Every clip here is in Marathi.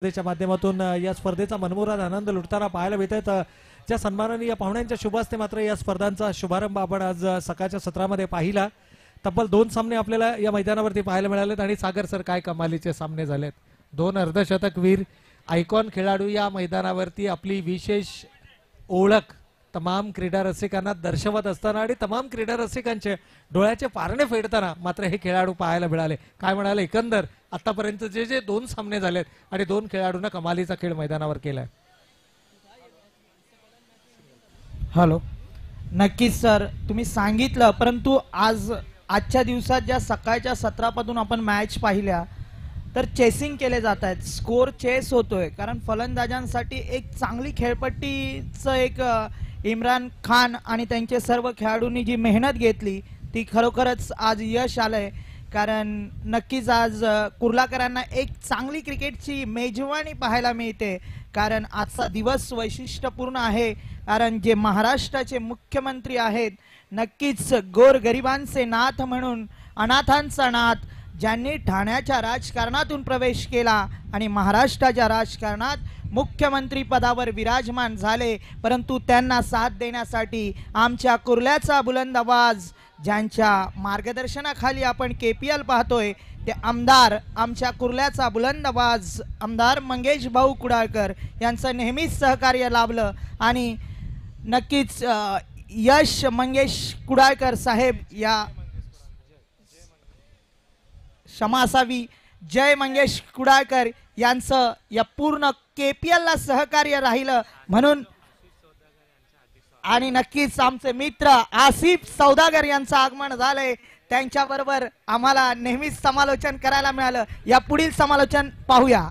स्पर्धेच्या माध्यमातून या स्पर्धेचा मनमुराद आनंद लुटताना पाहायला मिळत आहेत. ज्या सन्माननीय पाहुण्यांच्या शुभ हस्ते मात्र या स्पर्धांचा शुभारंभ आपण आज सकाळच्या सत्रामध्ये पाहिला. तब्बल 2 सामने आपल्याला या मैदानावरती पाहायला मिळालेत आणि सागर सर काय कमालीचे सामने झालेत. 2 अर्धशतकवीर आयकॉन खेळाडू या मैदानावरती आपली विशेष ओळख तमाम क्रीडा रसिकांना दर्शवत असताना आणि तमाम क्रीडा रसिकांचे डोळ्याचे पारणे फेडताना मात्र हे खेळाडू पाहायला मिळाले. काय म्हणाले, एकंदर आतापर्यंत जे 2 सामने झालेत आणि 2 खेळाडूंना कमालीचा खेळ मैदानावर केलाय. हॅलो, नक्कीच सर, तुम्ही सांगितलं, परंतु आजच्या दिवसात ज्या सकाळच्या सत्रापासून आपण मॅच पाहिल्या तर चेसिंग केले जात आहेत, स्कोर चेस होतोय. कारण फलंदाजांसाठी एक चांगली खेळपट्टीचं एक इम्रान खान आणि त्यांचे सर्व खेळाडूंनी जी मेहनत घेतली ती खरोखरच आज यश आलंय. कारण नक्कीच आज कुर्लाकरांना एक चांगली क्रिकेटची मेजवानी पाहायला मिळते. कारण आजचा दिवस वैशिष्ट्यपूर्ण आहे. कारण जे महाराष्ट्राचे मुख्यमंत्री आहेत, नक्कीच गोरगरिबांचे नाथ म्हणून अनाथांचा नाथ, ज्यांनी ठाण्याच्या राजकारणातून प्रवेश केला आणि महाराष्ट्राच्या राजकारणात मुख्यमंत्री पदावर विराजमान झाले. परंतु त्यांना साथ देण्यासाठी आमच्या कुर्ल्याचा बुलंद आवाज, ज्यांच्या मार्गदर्शनाखाली आपण KPL पाहतोय, ते आमदार, आमच्या कुर्ल्याचा बुलंद आवाज आमदार मंगेश भाऊ कुडाळकर यांचं नेहमीच सहकार्य लाभलं. आणि नक्कीच यश मंगेश कुडाळकर साहेब या क्षमा असावी, जय मंगेश कुडाळकर यांचं या पूर्ण KPL ला सहकार्य राहिलं म्हणून. आणि नक्कीच आमचे मित्र आसिफ सौदागर यांचं आगमन झालंय. त्यांच्याबरोबर आम्हाला नेहमीच समालोचन करायला मिळालं. या पुढील समालोचन पाहूया.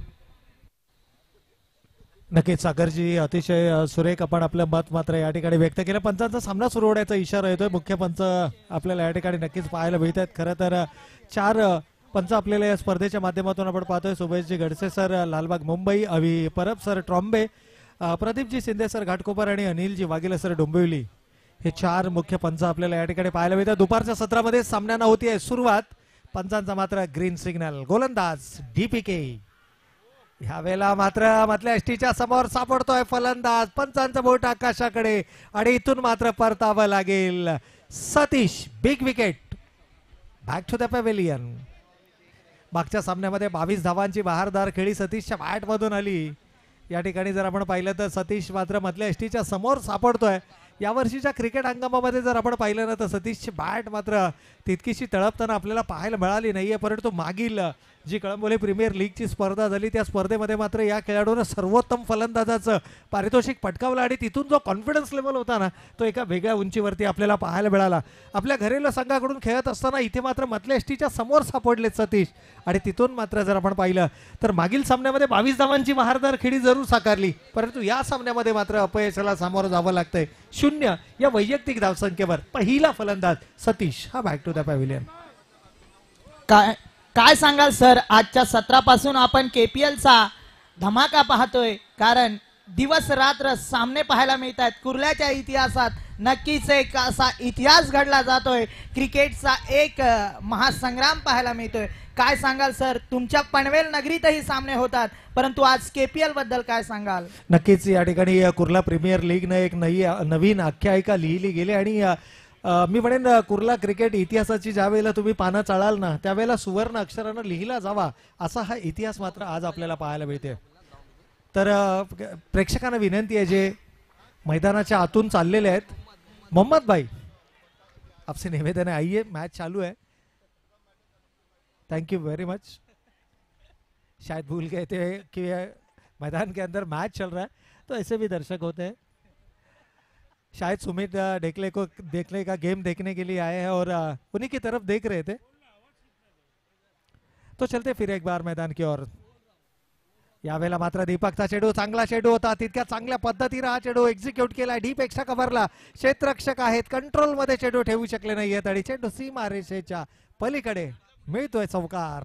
नक्कीच सागरजी, अतिशय सुरेख आपण आपलं मत मात्र या ठिकाणी व्यक्त केलं. पंचांचा सामना सुरू होण्याचा इशारा येतोय. मुख्य पंच आपल्याला या ठिकाणी नक्कीच पाहायला मिळत आहेत. खरं तर 4 पंच आपल्याला या स्पर्धेच्या माध्यमातून आपण पाहतोय. सुभेशजी गडसे सर लालबाग मुंबई, अभि परब सर ट्रॉम्बे, प्रदीपजी शिंदे सर घाटकोपर आणि अनिलजी वाघेले सर डोंबिवली, हे 4 मुख्य पंच आपल्याला या ठिकाणी पाहायला मिळतात. दुपारच्या सत्रामध्ये सामन्यांना होती आहे सुरुवात. पंचांचा मात्र ग्रीन सिग्नल. गोलंदाज DPK. ह्यावेळेला मात्र मधल्या एसटीच्या समोर सापडतोय फलंदाज. पंचांचं बोट आकाशाकडे आणि इथून मात्र परतावं लागेल. Satish, big wicket, back to the pavilion. मागच्या सामन्यामध्ये 22 धावांची बहारदार खेळी सतीशच्या बॅट मधून आली. या ठिकाणी जर आपण पाहिलं तर सतीश मात्र मधल्या एसटीच्या समोर सापडतोय. यावर्षीच्या क्रिकेट हंगामामध्ये जर आपण पाहिलं ना तर सतीशची बॅट मात्र तितकीशी तळपताना आपल्याला पाहायला मिळाली नाहीये. परंतु मागील जी कळंबोली प्रीमियर लीगची स्पर्धा झाली त्या स्पर्धेमध्ये मात्र या खेळाडूने सर्वोत्तम फलंदाजाचं पारितोषिक पटकावलं आणि तिथून जो कॉन्फिडन्स लेवल होता ना तो एका वेगळ्या उंचीवरती आपल्याला पाहायला मिळाला. आपल्या घरेलू संघाकडून खेळत असताना इथे मात्र मधल्या एसटीच्या समोर सापडले सतीश आणि तिथून मात्र जर आपण पाहिलं तर मागील सामन्यामध्ये 22 धावांची बहारदार खेळी जरूर साकारली, परंतु या सामन्यामध्ये मात्र अपयशाला सामोरं जावं लागतंय. 0 या वैयक्तिक धावसंख्येवर पहिला फलंदाज सतीश हा बॅक टू द पॅव्हेलियन. काय सांगाल सर, आजच्या सत्रापासून आपण KPL चा धमाका पाहतोय. कारण दिवस रात्र सामने पाहायला मिळत आहेत. कुर्ल्याच्या इतिहासात नक्कीच एक असा इतिहास घडला जातोय. क्रिकेटचा एक महासंग्राम पाहायला मिळतोय. काय सांगाल सर, तुमच्या पनवेल नगरीतही सामने होतात, परंतु आज KPL बद्दल काय सांगाल? नक्कीच या ठिकाणी कुर्ला प्रीमियर लीगने एक नवीन आख्यायिका लिहिली गेली आणि मी म्हणेन कुर्ला क्रिकेट इतिहासाची ज्या वेळेला तुम्ही पानं चाळाल ना त्यावेळेला सुवर्ण अक्षरानं लिहिला जावा असा हा इतिहास मात्र आज आपल्याला पाहायला मिळते. तर प्रेक्षकांना विनंती आहे जे मैदानाच्या आतून चाललेले आहेत, मोहम्मद भाई आपसे निवेदन है, आइए, मैच चालू है. Thank you very much. शायद भूल गए थे कि मैदान के अंदर मैच चल रहा है तो ऐसे भी दर्शक होते हैं. शायद सुमित ढेकले को देखने का गेम देखने के लिए आए हैं और उन्हीं की तरफ देख रहे थे. तो चलते फिर एक बार मैदान की ओर. यावेळेला मात्र दीपकचा चेंडू चांगला चेंडू होता. तितक्या चांगल्या पद्धतीने हा चेंडू एक्झिक्यूट केला. डीपेक्षा कव्हरला क्षेत्ररक्षक आहेत, कंट्रोल मध्ये चेंडू ठेवू शकले नाहीयेत आणि चेंडू सीमारेषेच्या पलीकडे मिळतोय चौकार.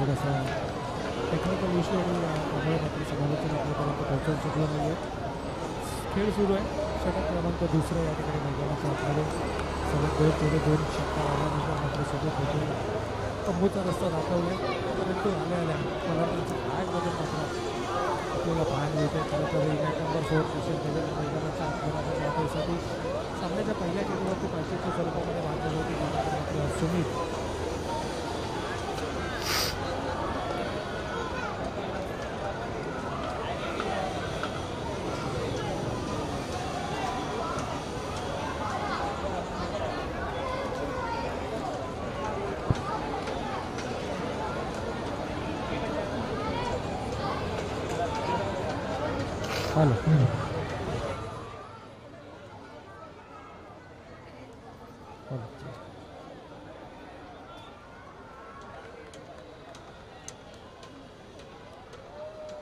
थोडासा टेक्निकल इश्यू आणि त्यामुळे मात्र समालोचन आपल्यापर्यंत पोहोचवू शकलो नाही आहे. खेळ सुरू आहे. षटक क्रमांक दुसरा या ठिकाणी मैदानाच्या आतमध्ये सलग दोन षटका आल्यानंतर मात्र सोबत होते तंबूचा रस्ता दाखवला परंतु आल्या मला त्यांचं बॅगमधून मात्र आपल्याला पाहायला मिळते. खरं तर इव्हेंट नंबर 4 किशन त्याच्या मैदानाच्या आत्मनाच्या वाटेसाठी सामन्याच्या पहिल्या चेंडूवरती 500च्या स्वरूपामध्ये बांधली होती. मात्र Sumit hello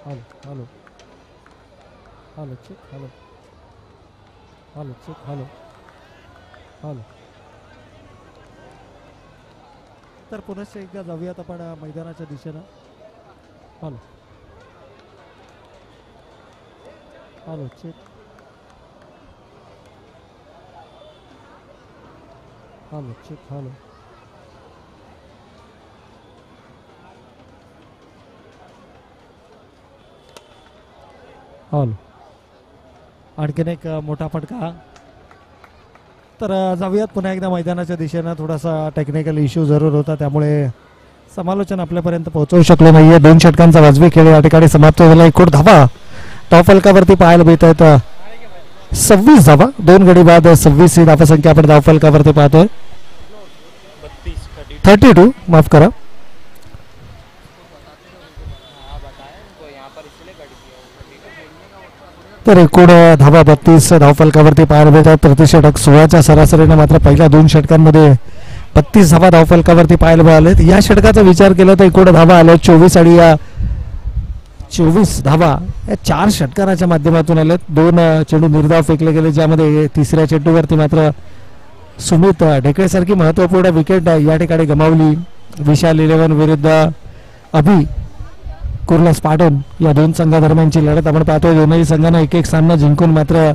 hello hello hello check hello hello check hello hello. तर पुनश्च एकदा जाऊयात आपण मैदानाच्या दिशेनं. Hello hello check hello check hello hello. आणखीन एक मोठा फटका. तर जाऊयात पुन्हा एकदा मैदानाच्या दिशेनं. थोडासा टेक्निकल इश्यू जरूर होता त्यामुळे समालोचन आपल्यापर्यंत पोहोचवू शकलो नाहीये. 2 षटकांचा वाजवी खेळ या ठिकाणी समाप्त झाला. एकूण धावा टॉप फलकावरती पाहायला मिळत आहेत 26 धावा. 2 गडी बाद 26 ही धावसंख्या आपण धाव फलकावरती पाहतोय. 32 माफ करा. तर एकूण धावा 32 धावफलकावरती पाहायला मिळतात. प्रतिषटक 16च्या सरासरीने मात्र पहिल्या 2 षटकांमध्ये 32 धावा धावफलकावरती पाहायला मिळालेत. या षटकाचा विचार केला तर एकूण धावा आल्या 24 आणि या 24 धावा या 4 षटकाराच्या माध्यमातून आल्यात. 2 चेंडू निर्धाव फेकले गेले ज्यामध्ये तिसऱ्या चेंडूवरती मात्र सुमित ढेकळेसारखी महत्वपूर्ण विकेट या ठिकाणी गमावली. विशाल 11 विरुद्ध अभि कुर्ला स्पार्टन या 2 संघादरम्यानची लढत आपण पाहतोय. दोनही संघांना एक सामना जिंकून मात्र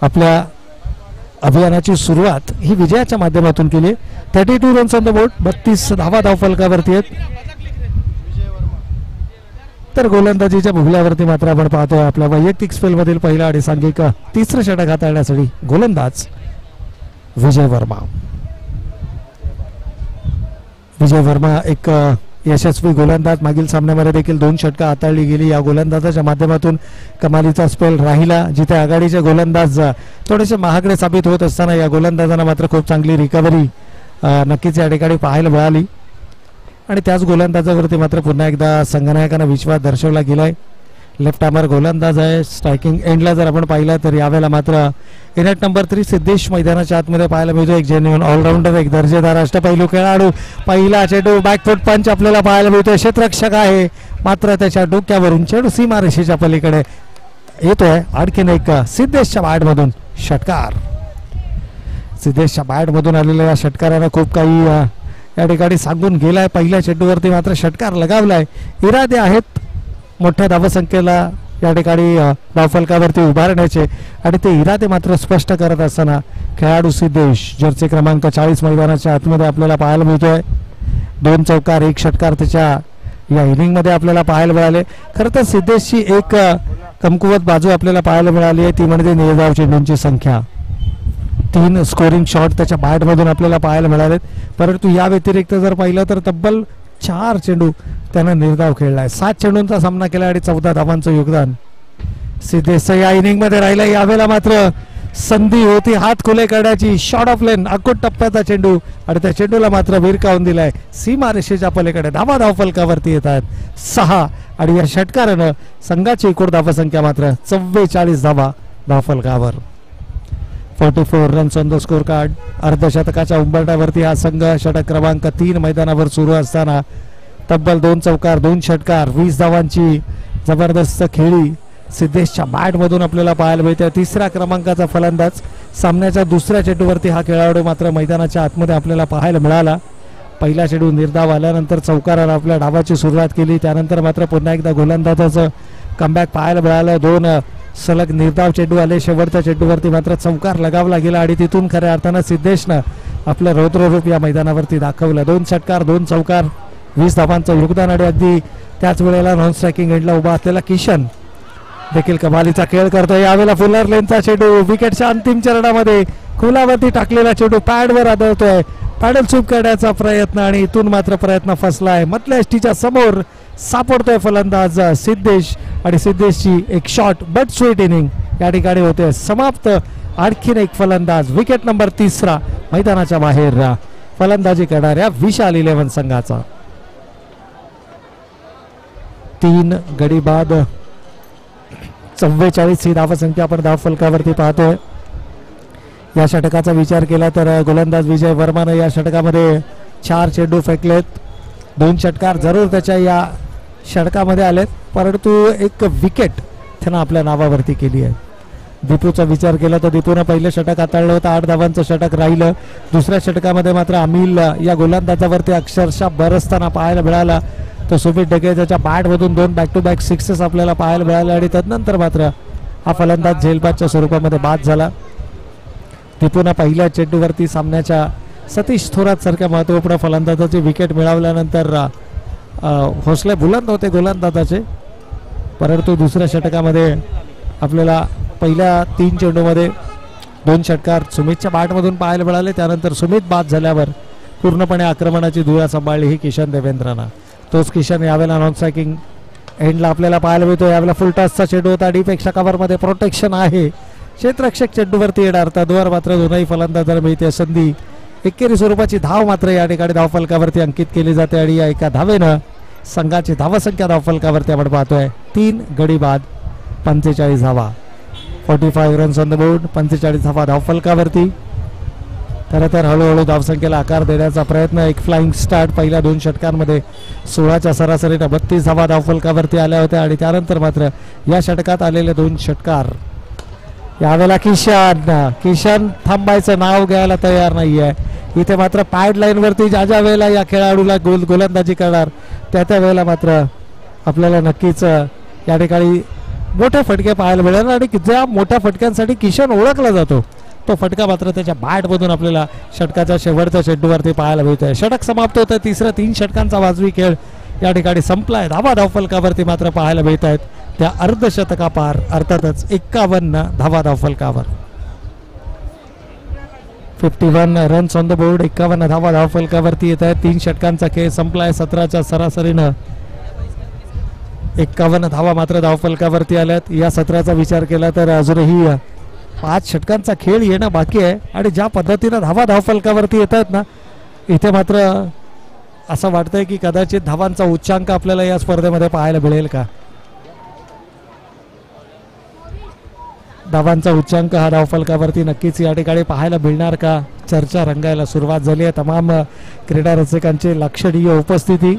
आपल्या अभियानाची सुरुवात ही विजयाच्या माध्यमातून केली. 32 रन्स ऑन द बोर्ड. 32 धावा धावफलकावरती आहेत. तर गोलंदाजीच्या भुगल्यावरती मात्र आपण पाहतोय आपल्या वैयक्तिक स्पेलमधील पहिला आणि सांघिक तिसरं षटक हाताळण्यासाठी गोलंदाज विजय वर्मा. विजय वर्मा एक यशस्वी गोलंदाज. मागील सामन्यामध्ये देखील 2 षटकं हाताळली गेली. या गोलंदाजाच्या माध्यमातून कमालीचा स्पेल राहिला. जिथे आघाडीचे गोलंदाज थोडेसे महागडे साबित होत असताना या गोलंदाजांना मात्र खूप चांगली रिकव्हरी नक्कीच या ठिकाणी पाहायला मिळाली आणि त्याच गोलंदाजावरती मात्र पुन्हा एकदा संघनायकांना विश्वास दर्शवला गेलाय. लेफ्ट आर्मर गोलंदाज आहे. स्ट्रायकिंग एंडला जर आपण पाहिलं तर यावेळेला मात्र इनॅट नंबर 3 सिद्धेश मैदानाच्या आतमध्ये पाहायला मिळतो. एक जेन्युइन ऑलराऊंडर, एक दर्जेदार अष्टपैलू खेळाडू. पहिला चेंडू बॅकफूट पंच आपल्याला पाहायला मिळतोय. क्षेत्ररक्षक आहे मात्र त्याच्या डोक्यावरून चेंडू सीमारेषेच्या पलीकडे येतोय. आणखीन एक सिद्धेशच्या बॅटमधून षटकार. सिद्धेशच्या बॅटमधून आलेल्या या षटकारानं खूप काही या ठिकाणी सांगून गेलाय. पहिल्या चेंडूवरती मात्र षटकार लगावलाय. इरादे आहेत मोठ्या धावसंख्येला या ठिकाणी धावफलकावरती उभारण्याचे आणि ते इरादे मात्र स्पष्ट करत असताना खेळाडू सिद्धेश जर्सी क्रमांक 40 मैदानाच्या आतमध्ये आपल्याला पाहायला मिळतोय. 2 चौकार 1 षटकार त्याच्या या इनिंगमध्ये आपल्याला पाहायला मिळाले. खरं तर सिद्धेशची एक कमकुवत बाजू आपल्याला पाहायला मिळाली आहे ती म्हणजे निर्धाव चेंडूंची संख्या. 3 स्कोरिंग शॉट त्याच्या बॅटमधून आपल्याला पाहायला मिळालेत. परंतु या व्यतिरिक्त जर पाहिलं तर तब्बल 4 चेंडू त्यानं निर्धाव खेळलाय. 7 चेंडूंचा सामना केला आणि 14 धावांचं योगदान सिद्धेश या इनिंग मध्ये राहिलं. यावेळेला मात्र संधी होती हात खुले करण्याची. शॉर्ट ऑफ लेन अकुट टप्प्याचा चेंडू आणि त्या चेंडूला मात्र भिरकावून दिलाय सीमारेषेच्या पलीकडे. धावा फलकावरती येत आहेत 6 आणि या षटकारानं संघाची एकूण धावसंख्या मात्र 44 धावा धावफलकावर. 44 runs on the score card. अर्धशतकाच्या उंबरठ्यावरती हा संघ षटक क्रमांक 3 मैदानावर सुरू असताना तब्बल 2 चौकार 2 षटकार 20 धावांची जबरदस्त खेळी सिद्धेशच्या बॅटमधून आपल्याला पाहायला मिळते. 3रा क्रमांकाचा फलंदाज. सामन्याच्या 2ऱ्या चेंडूवरती हा खेळाडू मात्र मैदानाच्या आतमध्ये आपल्याला पाहायला मिळाला. पहिला चेंडू निर्धाव आल्यानंतर चौकाराला आपल्या डावाची सुरुवात केली. त्यानंतर मात्र पुन्हा एकदा गोलंदाजाचं कमबॅक पाहायला मिळालं. 2 सलग निर्धाव चेंडू आले. शेवटच्या चेंडूवरती मात्र चौकार लगावला गेला आणि तिथून खऱ्या अर्थानं सिद्धेशनं आपलं रौद्ररूप या मैदानावरती दाखवलं. 2 षटकार 2 चौकार 20 धावांचं योगदान आणि अगदी त्याच वेळेला नॉन स्ट्रायकिंग एंडला उभा असलेला किशन देखील कमालीचा खेळ करतोय. यावेळेला फुलर लेनचा चेंडू विकेटच्या अंतिम चरणामध्ये खुलावरती टाकलेला चेंडू पॅडवर आदळतोय. पॅडल स्वीप करण्याचा प्रयत्न आणि इथून मात्र प्रयत्न फसलाय. मधल्या एसटीच्या समोर सापडतोय फलंदाज सिद्धेश आणि सिद्धेशची एक शॉर्ट बट स्वीट इनिंग या ठिकाणी होते समाप्त. आणखीन एक फलंदाज विकेट नंबर 3 मैदानाच्या बाहेर फलंदाजी करणाऱ्या विशाल 11 संघाचा. 3 गडी बाद 44 ही धावसंख्या आपण धावफलकावरती पाहतोय. या षटकाचा विचार केला तर गोलंदाज विजय वर्माने या षटकामध्ये 4 चेंडू फेकलेत. 2 षटकार जरूर त्याच्या या षटकामध्ये आलेत परंतु एक विकेट त्यानं आपल्या नावावरती केली आहे. दीपूचा विचार केला तर दीपूनं पहिलं षटक हाताळलं होतं. 8 धावांचं षटक राहिलं. 2ऱ्या षटकामध्ये मात्र अमिल या गोलंदाजावरती अक्षरशः बरसताना पाहायला मिळाला. तो सुमित डगे त्याच्या बॅटमधून 2 बॅक टू बॅक सिक्सेस आपल्याला पाहायला मिळाले आणि तदनंतर मात्र हा फलंदाज झेलबादच्या स्वरूपामध्ये बाद झाला. दीपूनं पहिल्या चेंडूवरती सामन्याच्या सतीश थोरात सारख्या महत्वपूर्ण फलंदाजाची विकेट मिळवल्यानंतर हौसले बुलंद होते गोलंदाजाचे. परंतु 2ऱ्या षटकामध्ये आपल्याला पहिल्या 3 चेंडूमध्ये 2 षटकार सुमितच्या बॅटमधून पाहायला मिळाले. त्यानंतर सुमित बाद झाल्यावर पूर्णपणे आक्रमणाची धुरा सांभाळली ही किशन देवेंद्रनं. तोच किशन यावेळेला नॉन स्ट्रायकिंग एंडला आपल्याला पाहायला मिळतो. यावेळेला फुल टॉसचा चेंडू होता. डीपेक्षा कव्हरमध्ये प्रोटेक्शन आहे. क्षेत्ररक्षक चेंडूवरती येणार तद्वार मात्र दोनही फलंदाजांना मिळते संधी. एकेरी स्वरूपाची धाव मात्र या ठिकाणी धावफलकावरती अंकित केली जाते आणि या एका धावेनं संघाची धावसंख्या धावफलकावरती आपण पाहतोय 3 गडी बाद 45 धावा. 45 रन्स ऑन द बोर्ड 45 धावा धावफलकावरती. खरं तर हळूहळू धावसंख्येला आकार देण्याचा प्रयत्न. एक फ्लाइंग स्टार्ट पहिल्या 2 षटकांमध्ये 16च्या सरासरीनं 32 धावा धावफलकावरती आल्या होत्या आणि त्यानंतर मात्र या षटकात आलेले 2 षटकार. यावेळेला किशन थांबायचं नाव घ्यायला तयार नाहीये. इथे मात्र पॅड लाईन वरती ज्या वेळेला या खेळाडूला गोलंदाजी करणार त्या वेळेला मात्र आपल्याला नक्कीच या ठिकाणी मोठे फटके पाहायला मिळेल आणि ज्या मोठ्या फटक्यांसाठी किशन ओळखला जातो तो फटका मात्र त्याच्या बॅटमधून आपल्याला षटकाच्या शेवटच्या चेंडूवरती पाहायला मिळतोय. षटक समाप्त होतं. 3 षटकांचा वाजवी खेळ या ठिकाणी संपलाय. धावा धावफलकावरती मात्र पाहायला मिळत आहेत त्या अर्धशतकापार, अर्थातच 51 धावा धावफलकावर. 51 रन्स ऑन द बोर्ड. 51 धावा धावफलकावरती येत आहेत. 3 षटकांचा खेळ संपलाय. 17च्या सरासरीनं 51 धावा मात्र धावफलकावरती आल्यात. या सत्राचा विचार केला तर अजूनही 5 षटकांचा खेळ येणं बाकी आहे आणि ज्या पद्धतीनं धावा धावफलकावरती येत आहेत ना, इथे मात्र असं वाटतंय की कदाचित धावांचा उच्चांक आपल्याला या स्पर्धेमध्ये पाहायला मिळेल का. धावांचा उच्चांक हा धावफलकावरती नक्कीच या ठिकाणी पाहायला मिळणार का. चर्चा रंगायला सुरुवात झाली आहे. तमाम क्रीडा रसिकांची लक्षणीय उपस्थिती.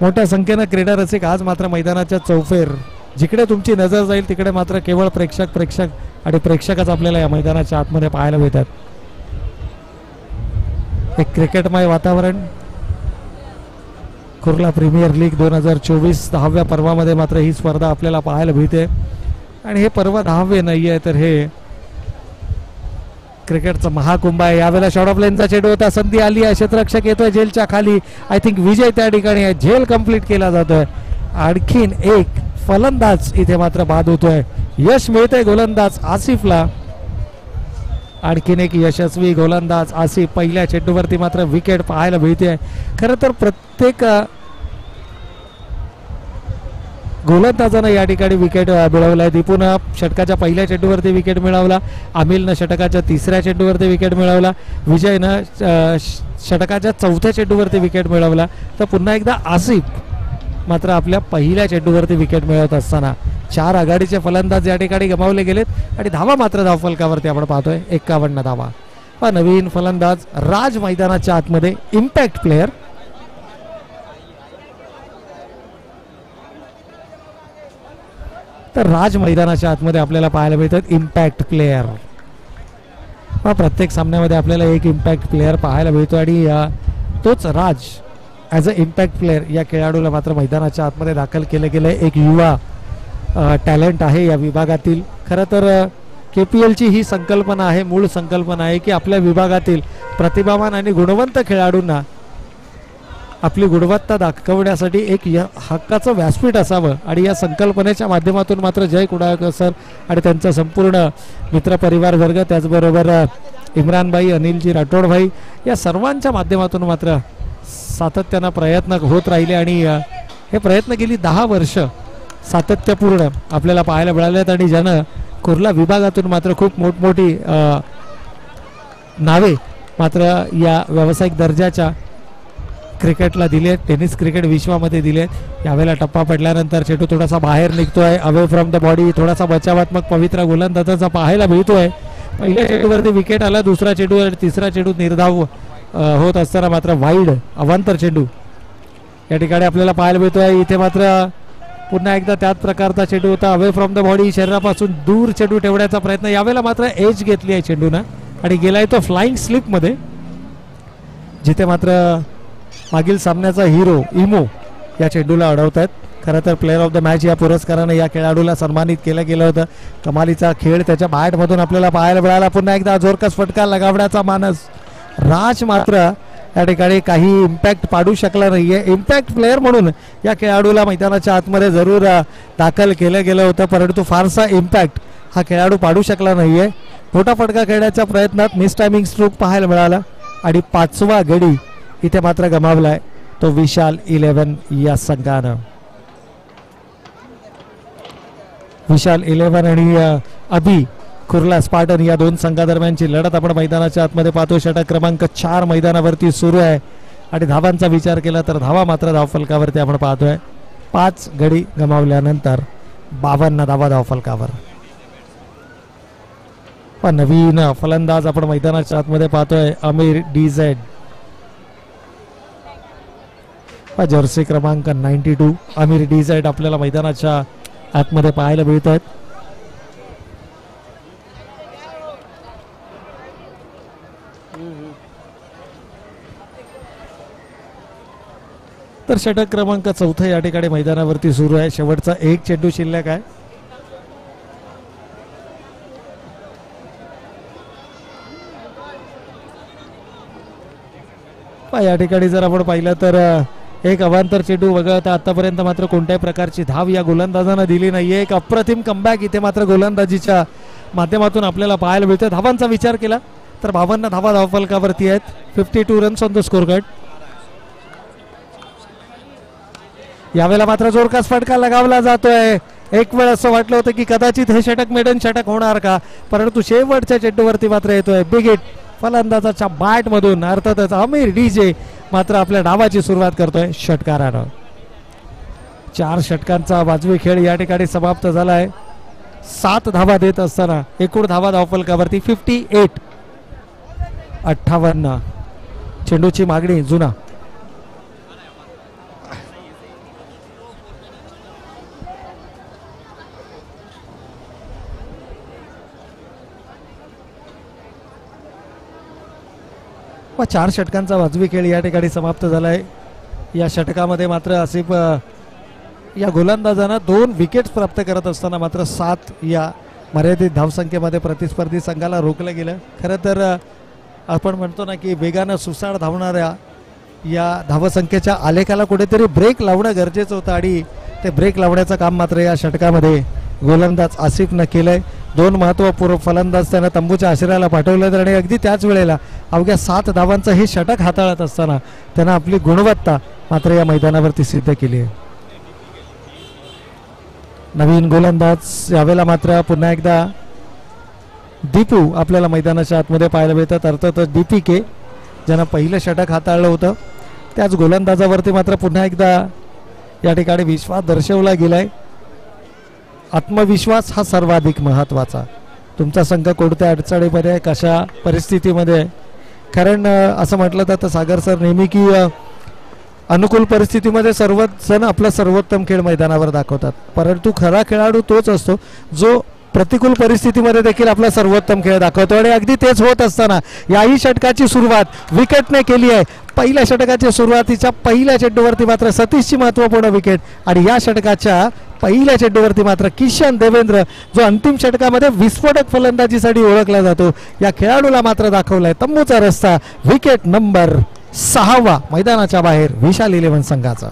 मोठ्या संख्येनं क्रीडा रसिक आज मात्र मैदानाच्या चौफेर, जिकडे तुमची नजर जाईल तिकडे मात्र केवळ प्रेक्षक आणि प्रेक्षकच आपल्याला या मैदानाच्या आतमध्ये पाहायला मिळतात. एक क्रिकेटमय वातावरण. कुर्ला प्रीमियर लीग 2024 10व्या पर्वामध्ये मात्र ही स्पर्धा आपल्याला पाहायला मिळते आणि हे पर्व 10वे नाही आहे, तर हे क्रिकेटचा महाकुंभ आहे. यावेळेला शॉर्ट ऑफ लेनचा चेंडू होता. संधी आली आहे. क्षेत्ररक्षक येतोय झेलच्या खाली. आय थिंक विजय त्या ठिकाणी आहे. झेल कंप्लीट केला जातोय. आणखीन एक फलंदाज इथे मात्र बाद होतोय. यश मिळतंय गोलंदाज आसिफला. आणखीन एक यशस्वी गोलंदाज आसिफ. पहिल्या चेंडूवरती मात्र विकेट पाहायला मिळते. खरं तर प्रत्येक गोलंदाजानं या ठिकाणी विकेट मिळवलाय. दीपूनं षटकाच्या पहिल्या चेंडूवरती विकेट मिळवला. अमिलनं षटकाच्या 3ऱ्या चेंडूवरती विकेट मिळवला. विजयनं षटकाच्या 4थ्या चेंडूवरती विकेट मिळवला. तर पुन्हा एकदा आसिफ मात्र आपल्या पहिल्या चेंडूवरती विकेट मिळवत असताना 4 आघाडीचे फलंदाज या ठिकाणी गमावले गेलेत आणि धावा मात्र धावफलकावरती आपण पाहतोय 51 धावा. नवीन फलंदाज राज मैदानाच्या आतमध्ये. Impact player. तर राज मैदानाच्या आतमध्ये आपल्याला पाहायला मिळतात इम्पॅक्ट प्लेयर. प्रत्येक सामन्यामध्ये आपल्याला एक इम्पॅक्ट प्लेयर पाहायला मिळतो आणि तोच राज ॲज अ इम्पॅक्ट प्लेयर या खेळाडूला मात्र मैदानाच्या आतमध्ये दाखल केलं गेलं. एक युवा टॅलेंट आहे या विभागातील. खरं तर KPLची ही संकल्पना आहे, मूळ संकल्पना आहे की आपल्या विभागातील प्रतिभावान आणि गुणवंत खेळाडूंना आपली गुणवत्ता दाखवण्यासाठी एक हक्काचं व्यासपीठ असावं आणि या संकल्पनेच्या माध्यमातून मात्र जय कुडाळकर सर आणि त्यांचा संपूर्ण मित्रपरिवार वर्ग, त्याचबरोबर इम्रानभाई, अनिलजी राठोड भाई या सर्वांच्या माध्यमातून मात्र सातत्यानं प्रयत्न होत राहिले आणि हे प्रयत्न गेली 10 वर्ष सातत्यपूर्ण आपल्याला पाहायला मिळालेत आणि ज्यानं कुर्ला विभागातून मात्र खूप मोठमोठी नावे मात्र या व्यावसायिक दर्जाच्या क्रिकेटला दिले. टेनिस क्रिकेट विश्वामध्ये दिले. यावेळेला टप्पा पडल्यानंतर चेंडू थोडासा बाहेर निघतोय अवे फ्रॉम द बॉडी. थोडासा बचावात्मक पवित्रा गोलंदाजाचा पाहायला मिळतोय. पहिल्या चेंडूवरती विकेट आला. दुसरा चेंडू आणि तिसरा चेंडू निर्धाव होत असताना मात्र वाईड अवांतर चेंडू या ठिकाणी आपल्याला पाहायला मिळतोय. इथे मात्र पुन्हा एकदा त्याच प्रकारचा चेंडू होता. अवे फ्रॉम द बॉडी, शरीरापासून दूर चेंडू ठेवण्याचा प्रयत्न. यावेळेला मात्र एज घेतली आहे चेंडूनं आणि गेलाय तो फ्लाइंग स्लिप मध्ये, जिथे मात्र मागील सामन्याचा हिरो इमो या चेंडूला अडवत आहेत. खरं तर प्लेअर ऑफ द मॅच या पुरस्कारानं या खेळाडूला सन्मानित केलं गेलं होतं. कमालीचा खेळ त्याच्या बॅटमधून आपल्याला पाहायला मिळाला. पुन्हा एकदा जोरकस फटका लगावण्याचा मानस. राज मात्र या ठिकाणी काही इम्पॅक्ट पाडू शकला नाहीये. इम्पॅक्ट प्लेअर म्हणून या खेळाडूला मैदानाच्या आतमध्ये जरूर दाखल केलं गेलं होतं, परंतु फारसा इम्पॅक्ट हा खेळाडू पाडू शकला नाहीये. मोठा फटका खेळण्याच्या प्रयत्नात मिस टायमिंग स्ट्रोक पाहायला मिळाला आणि 5वा गडी इथे मात्र गमावलाय तो विशाल 11 या संघानं. विशाल 11 आणि अभि कुर्ला स्पार्टन या 2 संघादरम्यानची लढत आपण मैदानाच्या आतमध्ये पाहतो. षटक क्रमांक 4 मैदानावरती सुरू आहे आणि धावांचा विचार केला तर धावा मात्र धावफलकावरती आपण पाहतोय. 5 गडी गमावल्यानंतर 52 धावा धावफलकावर. नवीन फलंदाज आपण मैदानाच्या आतमध्ये पाहतोय अमीर DZ. जर्सी क्रमांक 92 अमीर DZ आपल्याला मैदानाच्या आतमध्ये पाहायला मिळत आहेत. तर षटक क्रमांक 4 या ठिकाणी मैदानावरती सुरू आहे. शेवटचा एक चेंडू शिल्लक आहे. या ठिकाणी जर आपण पाहिलं तर एक अवांतर चेंडू वगळता आतापर्यंत मात्र कोणत्याही प्रकारची धाव या गोलंदाजांना दिली नाहीये. एक अप्रतिम कमबॅक इथे मात्र गोलंदाजीच्या माध्यमातून आपल्याला पाहायला मिळतोय. धावांचा विचार केला तर 52 धावा धावफलकावरती आहेत. 52 runs on the score card. यावेळेला मात्र जोरदार फटका लगावला जातोय. एक वेळ असं वाटलं होतं की कदाचित हे षटक मेडन षटक होणार का, परंतु शेवटच्या चेंडूवरती मात्र येतोय बिग हिट फलंदाजाच्या बॅट मधून. अर्थातच आमिर डीजे मात्र आपल्या डावाची सुरुवात करतोय षटकारानं. 4 षटकांचा वाजवी खेळ या ठिकाणी समाप्त झालाय. 7 धावा देत असताना एकूण धावा धावफलकावरती 58. 58 चेंडूची मागणी जुना. व 4 षटकांचा वाजवी खेळ या ठिकाणी समाप्त झालाय. या षटकामध्ये मात्र आसिफ या गोलंदाजांना 2 विकेट्स प्राप्त करत असताना मात्र 7 या मर्यादित धावसंख्येमध्ये प्रतिस्पर्धी संघाला रोखलं गेलं. खरं तर आपण म्हणतो ना की वेगानं सुसाड धावणाऱ्या या धावसंख्येच्या आलेखाला कुठेतरी ब्रेक लावणं गरजेचं होतं आणि ते ब्रेक लावण्याचं काम मात्र या षटकामध्ये गोलंदाज आसिफनं केलंय. 2 महत्वपूर्ण फलंदाज त्यानं तंबूच्या आश्रयाला पाठवलं आणि अगदी त्याच वेळेला अवघ्या 7 धावांचं हे षटक हाताळत असताना त्यानं आपली गुणवत्ता मात्र या मैदानावरती सिद्ध केली आहे. नवीन गोलंदाज यावेळेला मात्र पुन्हा एकदा दीपू आपल्याला मैदानाच्या आतमध्ये पाहायला मिळतात. अर्थातच DPK ज्यानं पहिलं षटक हाताळलं होतं त्याच गोलंदाजावरती मात्र पुन्हा एकदा या ठिकाणी विश्वास दर्शवला गेलाय. आत्मविश्वास हा सर्वाधिक महत्वाचा. तुमचा संघ कोणत्या अडचणीमध्ये कशा परिस्थितीमध्ये, कारण असं म्हटलं जातं सागर सर नेहमी की अनुकूल परिस्थितीमध्ये सर्वच जण आपला सर्वोत्तम खेळ मैदानावर दाखवतात, परंतु खरा खेळाडू तोच असतो जो प्रतिकूल परिस्थितीमध्ये देखील आपला सर्वोत्तम खेळ दाखवतो. आणि अगदी तेच होत असताना याही षटकाची सुरुवात विकेटने केली आहे. पहिल्या षटकाच्या सुरुवातीच्या पहिल्या चेंडूवरती मात्र सतीशची महत्वपूर्ण विकेट आणि या षटकाच्या पहिल्या चेंडूवरती मात्र किशन देवेंद्र जो अंतिम षटकामध्ये विस्फोटक फलंदाजीसाठी ओळखला जातो या खेळाडूला मात्र दाखवलाय तंबूचा रस्ता. विकेट नंबर 6 मैदानाच्या बाहेर विशाल 11 संघाचा.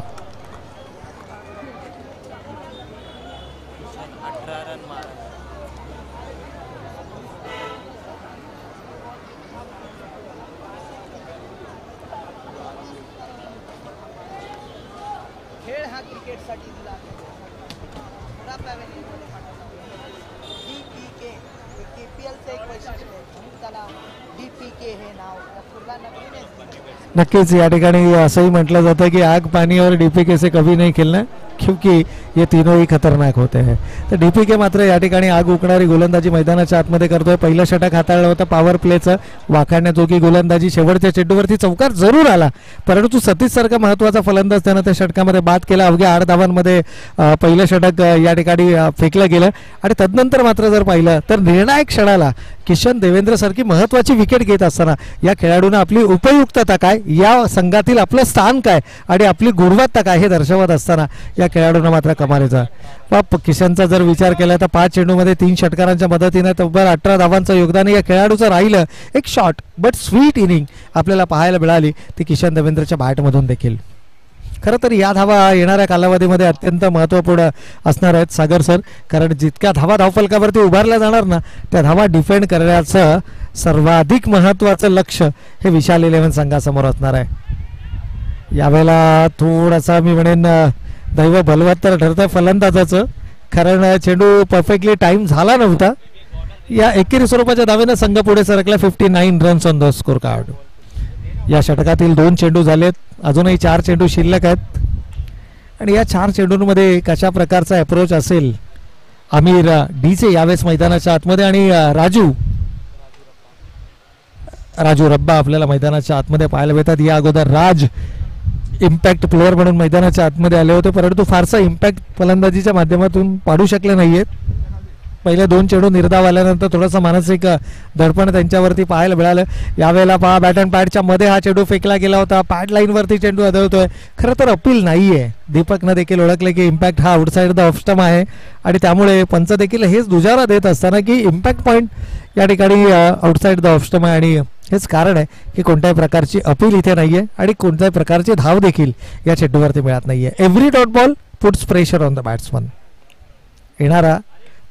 नक्कीच या ठिकाणी असंही म्हटलं जातं की आग पाणी और DPK से कभी नहीं खेलना क्योंकि ये तीनों ही खतरनाक होते हैं. तर DPK मात्र या ठिकाणी आग उकणारी गोलंदाजी मैदानाच्या आतमध्ये करतोय. पहिलं षटक हाताळलं होतं पॉवर प्लेचं वाखाणण्याजोगी गोलंदाजी. शेवटच्या चेंडूवरती चौकार जरूर आला, परंतु सतीश सारखा महत्वाचा फलंदाज त्यानं त्या षटकामध्ये बाद केला. अवघ्या 8 धावांमध्ये पहिलं षटक या ठिकाणी फेकलं गेलं आणि तदनंतर मात्र जर पाहिलं तर निर्णायक क्षणाला किशन देवेंद्र सारखी महत्वाची विकेट घेत असताना या खेळाडूंना आपली उपयुक्तता काय, या संघातील आपलं स्थान काय आणि आपली गुणवत्ता काय हे दर्शवत असताना या खेळाडूंना मात्र कमालीचा. किशनचा जर विचार केला तर 5 चेंडूमध्ये 3 षटकारांच्या मदतीने तब्बल 18 धावांचं योगदान या खेळाडूचं राहिलं. एक शॉर्ट बट स्वीट इनिंग आपल्याला पाहायला मिळाली ती किशन देवेंद्रच्या बॅटमधून देखील. खरं तर या धावा येणाऱ्या कालावधीमध्ये अत्यंत महत्त्वपूर्ण असणार आहेत सागर सर, कारण जितक्या धावा धावफलकावरती उभारल्या जाणार ना त्या धावा डिफेंड करण्याचं सर्वाधिक महत्त्वाचं लक्ष हे विशाल 11 संघासमोर असणार आहे. यावेळेला थोडासा मी म्हणेन दैव बलवत्तर ठरतं फलंदाजाचं, कारण चेंडू परफेक्टली टाइम झाला नव्हता. या एकेरी स्वरूपाच्या धावेनं संघ पुढे सरकला. 59 runs on the score card. या षटकातील 2 चेंडू झालेत, अजूनही 4 चेंडू शिल्लक आहेत आणि या 4 चेंडूंमध्ये कशा प्रकारचा अप्रोच असेल आमिर डीचे यावेळेस मैदानाच्या आतमध्ये आणि राजू रब्बा आपल्याला मैदानाच्या आतमध्ये पाहायला मिळतात. या अगोदर राज इम्पॅक्ट प्लेअर म्हणून मैदानाच्या आतमध्ये आले होते, परंतु फारसा इम्पॅक्ट फलंदाजीच्या माध्यमातून पाडू शकले नाहीयेत. पहिले 2 चेंडू निर्धाव आल्यानंतर थोडंसं मानसिक दडपण त्यांच्यावरती पाहायला मिळालं. यावेळेला पहा बॅट अँड पॅडच्या मध्ये हा चेंडू फेकला गेला होता. पॅड लाईनवरती चेंडू आदळतोय. खरं तर अपील नाहीये. दीपकनं देखील ओळखले की इम्पॅक्ट हा आउटसाइड द ऑफ स्टंप आहे आणि त्यामुळे पंच देखील हेच दुजारा देत असताना की इम्पॅक्ट पॉईंट या ठिकाणी आउटसाइड द ऑफ स्टंप आहे आणि हेच कारण आहे की कोणत्याही प्रकारची अपील इथे नाहीये आणि कोणत्याही प्रकारची धाव देखील या चेंडूवरती मिळत नाहीये. Every dot ball puts pressure on the batsman. येणारा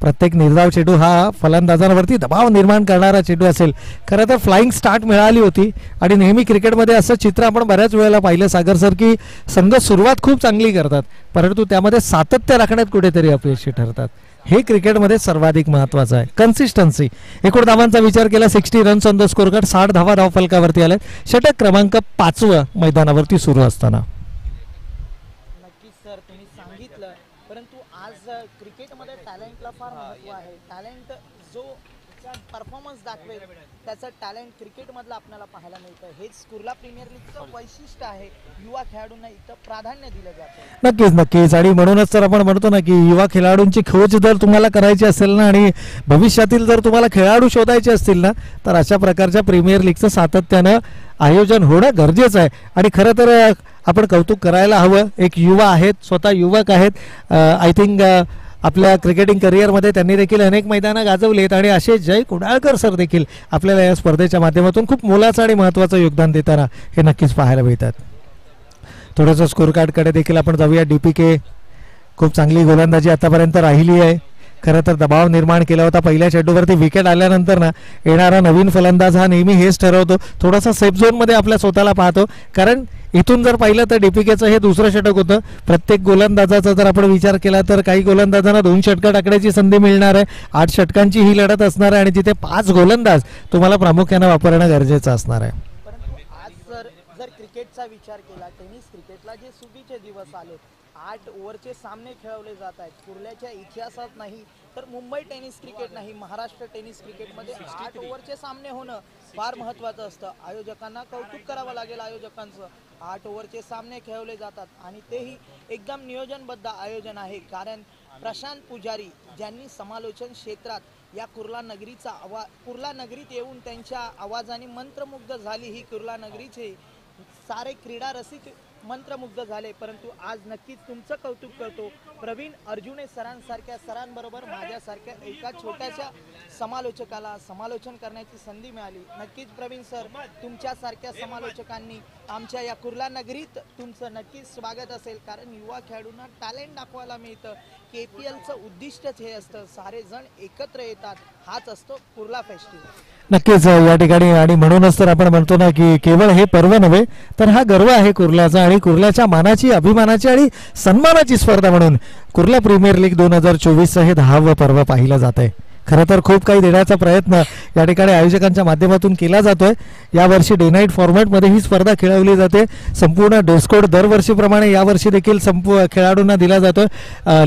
प्रत्येक निर्धाव चेंडू हा फलंदाजांवरती दबाव निर्माण करणारा चेंडू असेल. खरं तर फ्लाइंग स्टार्ट मिळाली होती आणि नेहमी क्रिकेटमध्ये असं चित्र आपण बऱ्याच वेळेला पाहिलं सागर सर की संघ सुरुवात खूप चांगली करतात परंतु त्यामध्ये सातत्य राखण्यात कुठेतरी अपयशी ठरतात. हे क्रिकेटमध्ये सर्वाधिक महत्वाचं आहे. कन्सिस्टन्सी. एकूण धावांचा विचार केला 60 runs on the score card. 60 धावा धावफलकावरती आले. षटक क्रमांक 5 मैदानावरती सुरू असताना. नक्कीच सर तुम्ही सांगितलं परंतु आज क्रिकेटमध्ये टॅलेंटला फार महत्व आहे. टॅलेंट जो परफॉर्मन्स दाखवेल त्याचं टॅलेंट क्रिकेटमधलं आपल्याला पाहायला मिळतं. हेच कुर्ला प्रीमियर लीगचं वैशिष्ट्य आहे. युवा खेळाडूंना इथं प्राधान्य दिलं जातं. नक्कीच नक्कीच आणि म्हणूनच तर आपण म्हणतो ना की युवा खेळाडूंची खोज जर तुम्हाला करायची असेल ना आणि भविष्यातील जर तुम्हाला खेळाडू शोधायचे असतील ना तर अशा प्रकारच्या प्रीमियर लीगचं सातत्यानं आयोजन होणं गरजेचं आहे. आणि खरं तर आपण कौतुक करायला हवं. एक युवा आहेत, स्वतः युवक आहेत. आय थिंक आपल्या क्रिकेटिंग करिअरमध्ये त्यांनी देखील अनेक मैदानं गाजवलीत आणि असे जय कुडाळकर सर देखील आपल्याला या स्पर्धेच्या माध्यमातून खूप मोलाचं आणि महत्त्वाचं योगदान देताना हे नक्कीच पाहायला मिळतात. थोडंसं स्कोर कार्डकडे देखील आपण जाऊया. DPK खूप चांगली गोलंदाजी आतापर्यंत राहिली आहे. खरं तर दबाव निर्माण केला होता. पहिल्या चेंडूवरती विकेट आल्यानंतर ना येणारा नवीन फलंदाज हा नेहमी हेच ठरवतो. थोडासा सेफ झोनमध्ये आपल्या स्वतःला पाहतो कारण इथून जर पाहिलं तर DPKचं हे दुसरं षटक होतं. प्रत्येक गोलंदाजाचा जर आपण विचार केला तर काही गोलंदाजांना 2 षटकं टाकण्याची संधी मिळणार आहे. 8 षटकांची ही लढत असणार आहे आणि जिथे 5 गोलंदाज तुम्हाला प्रामुख्याने वापरणं गरजेचं असणार आहे. परंतु आज जर क्रिकेटचा विचार केला टेनिस क्रिकेटला जे सुगीचे दिवस आले 8 ओव्हरचे सामने खेळवले जात आहेत. कुर्ल्याच्या इतिहासात नाही तर मुंबई टेनिस क्रिकेट नाही महाराष्ट्र टेनिस क्रिकेटमध्ये 8 ओव्हरचे सामने होणं फार महत्त्वाचं असतं. आयोजकांना कौतुक करावं लागेल. आयोजकांचं 8 ओव्हरचे सामने खेळवले जातात आणि तेही एकदम नियोजनबद्ध आयोजन आहे. कारण प्रशांत पुजारी ज्यांनी समालोचन क्षेत्रात या कुर्ला नगरीत येऊन त्यांच्या आवाजाने मंत्रमुग्ध झाली ही कुर्ला नगरीचे सारे क्रीडा रसिक मंत्रमुग्ध झाले. परंतु आज नक्कीच तुमचं कौतुक करतो. प्रवीण अर्जुने सरांसारख्या सरांबरोबर माझ्यासारख्या एका छोट्याशा समालोचकाला समालोचन करण्याची संधी मिळाली. नक्कीच प्रवीण सर तुमच्यासारख्या समालोचकांनी आमच्या या कुर्ला नगरीत तुमचं नक्कीच स्वागत असेल. कारण युवा खेळाडूंना टॅलेंट दाखवायला मिळतं. KPLचं उद्दिष्टच हे असतं. सारे जण एकत्र येतात. हाच असतो कुर्ला फेस्टिवल. नक्कीच या ठिकाणी आणि म्हणूनच तर आपण म्हणतो ना की केवळ हे पर्व नव्हे तर हा गर्व आहे कुर्ल्याचा आणि कुर्ल्याच्या मानाची अभिमानाची आणि सन्मानाची स्पर्धा म्हणून कुर्ला प्रीमियर लीग 2024 हे 10वं पर्व पाहिलं जात आहे. खरं तर खूप काही देण्याचा प्रयत्न या ठिकाणी आयोजकांच्या माध्यमातून केला जातोय. यावर्षी डे नाईट फॉर्मॅटमध्ये ही स्पर्धा खेळवली जाते. संपूर्ण ड्रेस कोड दरवर्षीप्रमाणे यावर्षी देखील खेळाडूंना दिला जातोय.